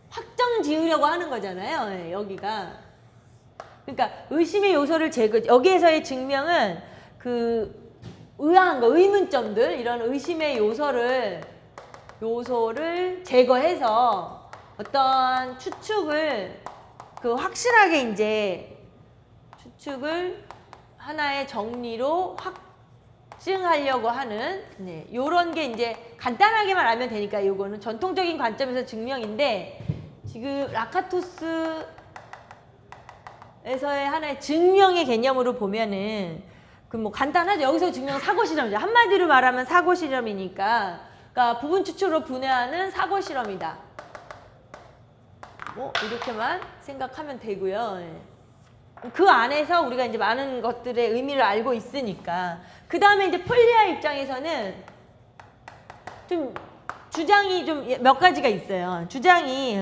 확정 지으려고 하는 거잖아요. 여기가. 그러니까 의심의 요소를 여기에서의 증명은 의아한 거, 의문점들 이런 의심의 요소를 제거해서 어떤 추측을 확실하게 이제 추측을 하나의 정리로 확증하려고 하는 요런 게 이제 간단하게만 알면 되니까 요거는 전통적인 관점에서 증명인데 지금 라카토스에서의 하나의 증명의 개념으로 보면은 뭐 간단하죠. 여기서 증명은 사고 실험이죠. 한마디로 말하면 사고 실험이니까 그러니까 부분 추측으로 분해하는 사고 실험이다. 뭐 이렇게만 생각하면 되고요. 그 안에서 우리가 이제 많은 것들의 의미를 알고 있으니까 그 다음에 이제 폴리아 입장에서는 좀 주장이 좀 몇 가지가 있어요. 주장이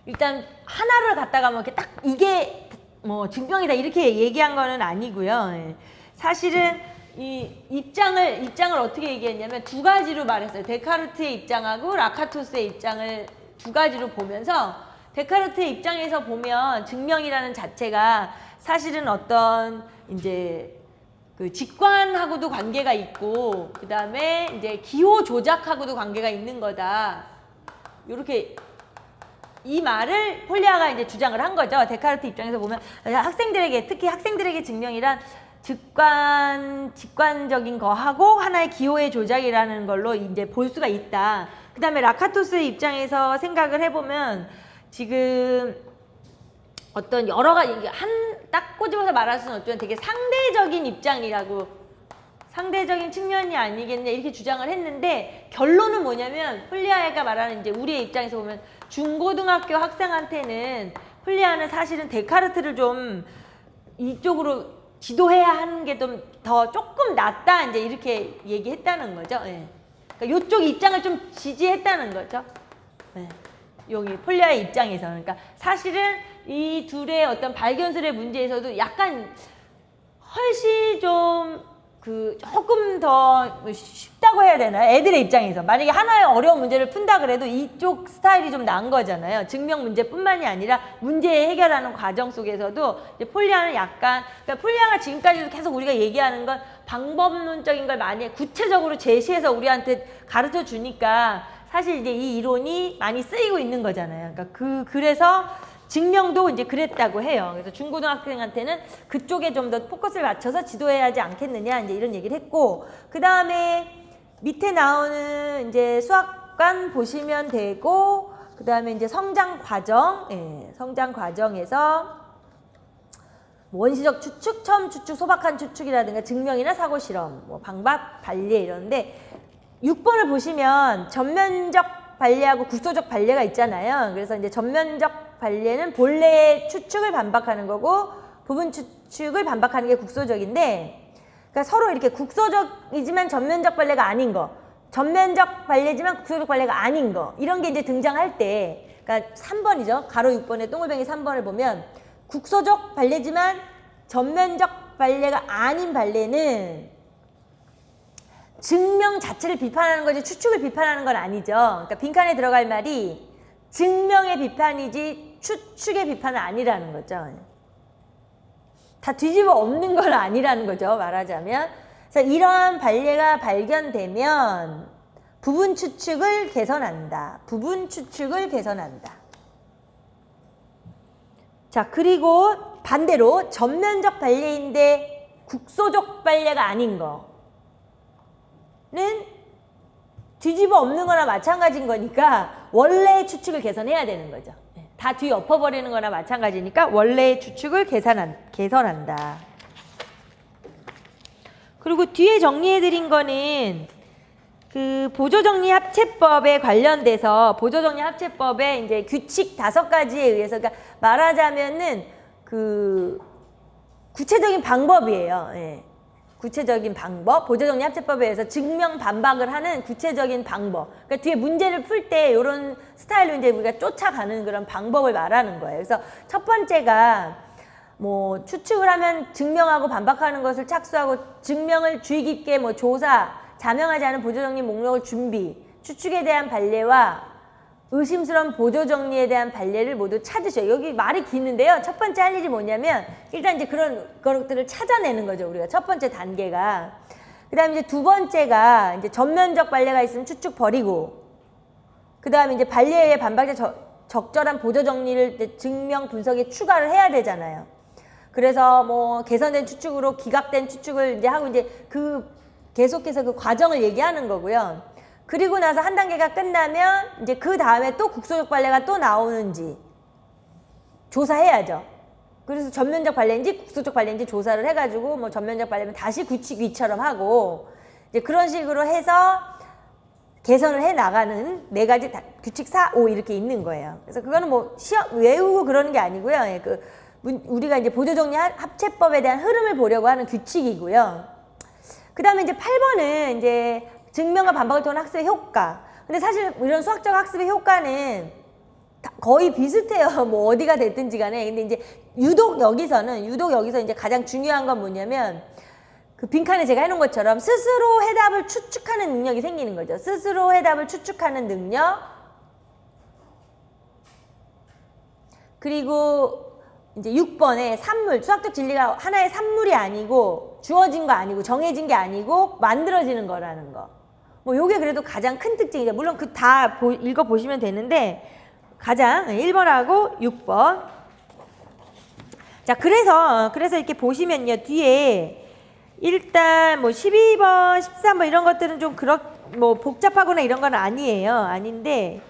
일단 하나를 갖다가 뭐 이렇게 딱 이게 뭐 증명이다 이렇게 얘기한 거는 아니고요. 사실은 이 입장을 어떻게 얘기했냐면 두 가지로 말했어요. 데카르트의 입장하고 라카토스의 입장을 두 가지로 보면서 데카르트의 입장에서 보면 증명이라는 자체가 사실은 어떤 이제 직관하고도 관계가 있고 그 다음에 이제 기호 조작하고도 관계가 있는 거다. 요렇게 이 말을 폴리아가 이제 주장을 한 거죠. 데카르트 입장에서 보면 학생들에게 특히 학생들에게 증명이란 직관적인 거 하고 하나의 기호의 조작이라는 걸로 이제 볼 수가 있다. 그 다음에 라카토스의 입장에서 생각을 해보면 지금 어떤 여러 가지 딱 꼬집어서 말할 수는 없지만 되게 상대적인 입장이라고, 상대적인 측면이 아니겠냐 이렇게 주장을 했는데, 결론은 뭐냐면 폴리아가 말하는 이제 우리의 입장에서 보면 중고등학교 학생한테는 폴리아는 사실은 데카르트를 좀 이쪽으로 지도해야 하는 게 좀 더 조금 낫다 이제 이렇게 얘기했다는 거죠. 예. 그러니까 이쪽 입장을 좀 지지했다는 거죠. 예. 여기 폴리아의 입장에서. 그러니까 사실은 이 둘의 어떤 발견술의 문제에서도 약간 훨씬 좀 조금 더 쉽다고 해야 되나요? 애들의 입장에서. 만약에 하나의 어려운 문제를 푼다 그래도 이쪽 스타일이 좀 나은 거잖아요. 증명 문제뿐만이 아니라 문제 해결하는 과정 속에서도 이제 폴리아는 약간, 그러니까 폴리아가 지금까지도 계속 우리가 얘기하는 건 방법론적인 걸 많이 구체적으로 제시해서 우리한테 가르쳐 주니까 사실 이제 이 이론이 많이 쓰이고 있는 거잖아요. 그러니까 그래서 증명도 이제 그랬다고 해요. 그래서 중고등학생한테는 그쪽에 좀 더 포커스를 맞춰서 지도해야 하지 않겠느냐 이제 이런 얘기를 했고, 그 다음에 밑에 나오는 이제 수학관 보시면 되고, 그 다음에 이제 성장 과정, 성장 과정에서 원시적 추측, 처음 추측, 소박한 추측이라든가 증명이나 사고 실험, 뭐 방박, 발례 이런데 6번을 보시면 전면적 발례하고 국소적 발례가 있잖아요. 그래서 이제 전면적 발례는 본래의 추측을 반박하는 거고 부분 추측을 반박하는 게 국소적인데, 그러니까 서로 이렇게 국소적이지만 전면적 발례가 아닌 거, 전면적 발례지만 국소적 발례가 아닌 거, 이런 게 이제 등장할 때, 그러니까 3번이죠. 가로 6번에 동글뱅이 3번을 보면 국소적 발례지만 전면적 발례가 아닌 발례는 증명 자체를 비판하는 거지 추측을 비판하는 건 아니죠. 그러니까 빈칸에 들어갈 말이 증명의 비판이지 추측의 비판은 아니라는 거죠. 다 뒤집어 엎는 건 아니라는 거죠, 말하자면. 그래서 이러한 발례가 발견되면 부분 추측을 개선한다. 부분 추측을 개선한다. 자, 그리고 반대로 전면적 발례인데 국소적 발례가 아닌 거는 뒤집어 엎는 거나 마찬가지인 거니까 원래의 추측을 개선해야 되는 거죠. 다 뒤 엎어버리는 거나 마찬가지니까 원래의 추측을 개선한다. 그리고 뒤에 정리해드린 거는 그 보조정리 합체법에 관련돼서 보조정리 합체법에 이제 규칙 5가지에 의해서, 그러니까 말하자면은 그 구체적인 방법이에요. 예. 구체적인 방법, 보조정리 합체법에 의해서 증명 반박을 하는 구체적인 방법. 그러니까 뒤에 문제를 풀 때 이런 스타일로 이제 우리가 쫓아가는 그런 방법을 말하는 거예요. 그래서 첫 번째가 뭐 추측을 하면 증명하고 반박하는 것을 착수하고 증명을 주의 깊게 뭐 조사, 자명하지 않은 보조정리 목록을 준비, 추측에 대한 발례와 의심스러운 보조정리에 대한 발례를 모두 찾으셔요. 여기 말이 기는데요. 첫 번째 할 일이 뭐냐면 일단 이제 그런 것들을 찾아내는 거죠. 우리가 첫 번째 단계가. 그 다음에 이제 두 번째가 이제 전면적 발례가 있으면 추측 버리고, 그 다음에 이제 발례에 반박자 적절한 보조정리를 증명 분석에 추가를 해야 되잖아요. 그래서 뭐 개선된 추측으로 기각된 추측을 이제 하고 이제 계속해서 그 과정을 얘기하는 거고요. 그리고 나서 한 단계가 끝나면 이제 그 다음에 또 국소적 발례가 또 나오는지 조사해야죠. 그래서 전면적 발례인지 국소적 발례인지 조사를 해가지고 뭐 전면적 발례면 다시 규칙 위처럼 하고 이제 그런 식으로 해서 개선을 해 나가는 4가지 규칙 4, 5 이렇게 있는 거예요. 그래서 그거는 뭐 시험 외우고 그러는 게 아니고요. 예, 우리가 이제 보조정리 합체법에 대한 흐름을 보려고 하는 규칙이고요. 그 다음에 이제 8번은 이제 증명과 반박을 통한 학습의 효과. 근데 사실 이런 수학적 학습의 효과는 거의 비슷해요. 뭐 어디가 됐든지 간에. 근데 이제 유독 여기서는 이제 가장 중요한 건 뭐냐면 그 빈칸에 제가 해놓은 것처럼 스스로 해답을 추측하는 능력이 생기는 거죠. 스스로 해답을 추측하는 능력. 그리고 이제 6번에 산물, 수학적 진리가 하나의 산물이 아니고 주어진 거 아니고 정해진 게 아니고 만들어지는 거라는 거. 뭐 요게 그래도 가장 큰 특징이죠. 물론 그 다 읽어보시면 되는데 가장 1번하고 6번. 자, 그래서 이렇게 보시면요. 뒤에 일단 뭐 12번, 13번 이런 것들은 좀 뭐 복잡하거나 이런 건 아니에요. 아닌데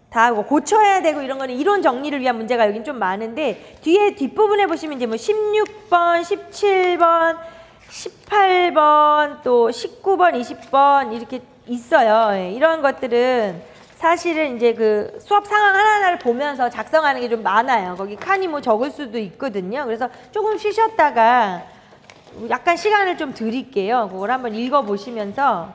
다 뭐 고쳐야 되고 이런 거는 이론 정리를 위한 문제가 여긴 좀 많은데 뒤에 뒷부분에 보시면 이제 뭐 16번, 17번, 18번, 또 19번, 20번 이렇게 있어요. 예, 이런 것들은 사실은 이제 그 수업 상황 하나하나를 보면서 작성하는 게 좀 많아요. 거기 칸이 뭐 적을 수도 있거든요. 그래서 조금 쉬셨다가 약간 시간을 좀 드릴게요. 그걸 한번 읽어보시면서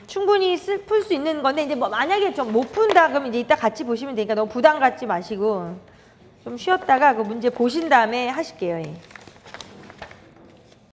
충분히 풀 수 있는 건데 이제 뭐 만약에 좀 못 푼다 그러면 이제 이따 같이 보시면 되니까 너무 부담 갖지 마시고 좀 쉬었다가 그 문제 보신 다음에 하실게요. 예.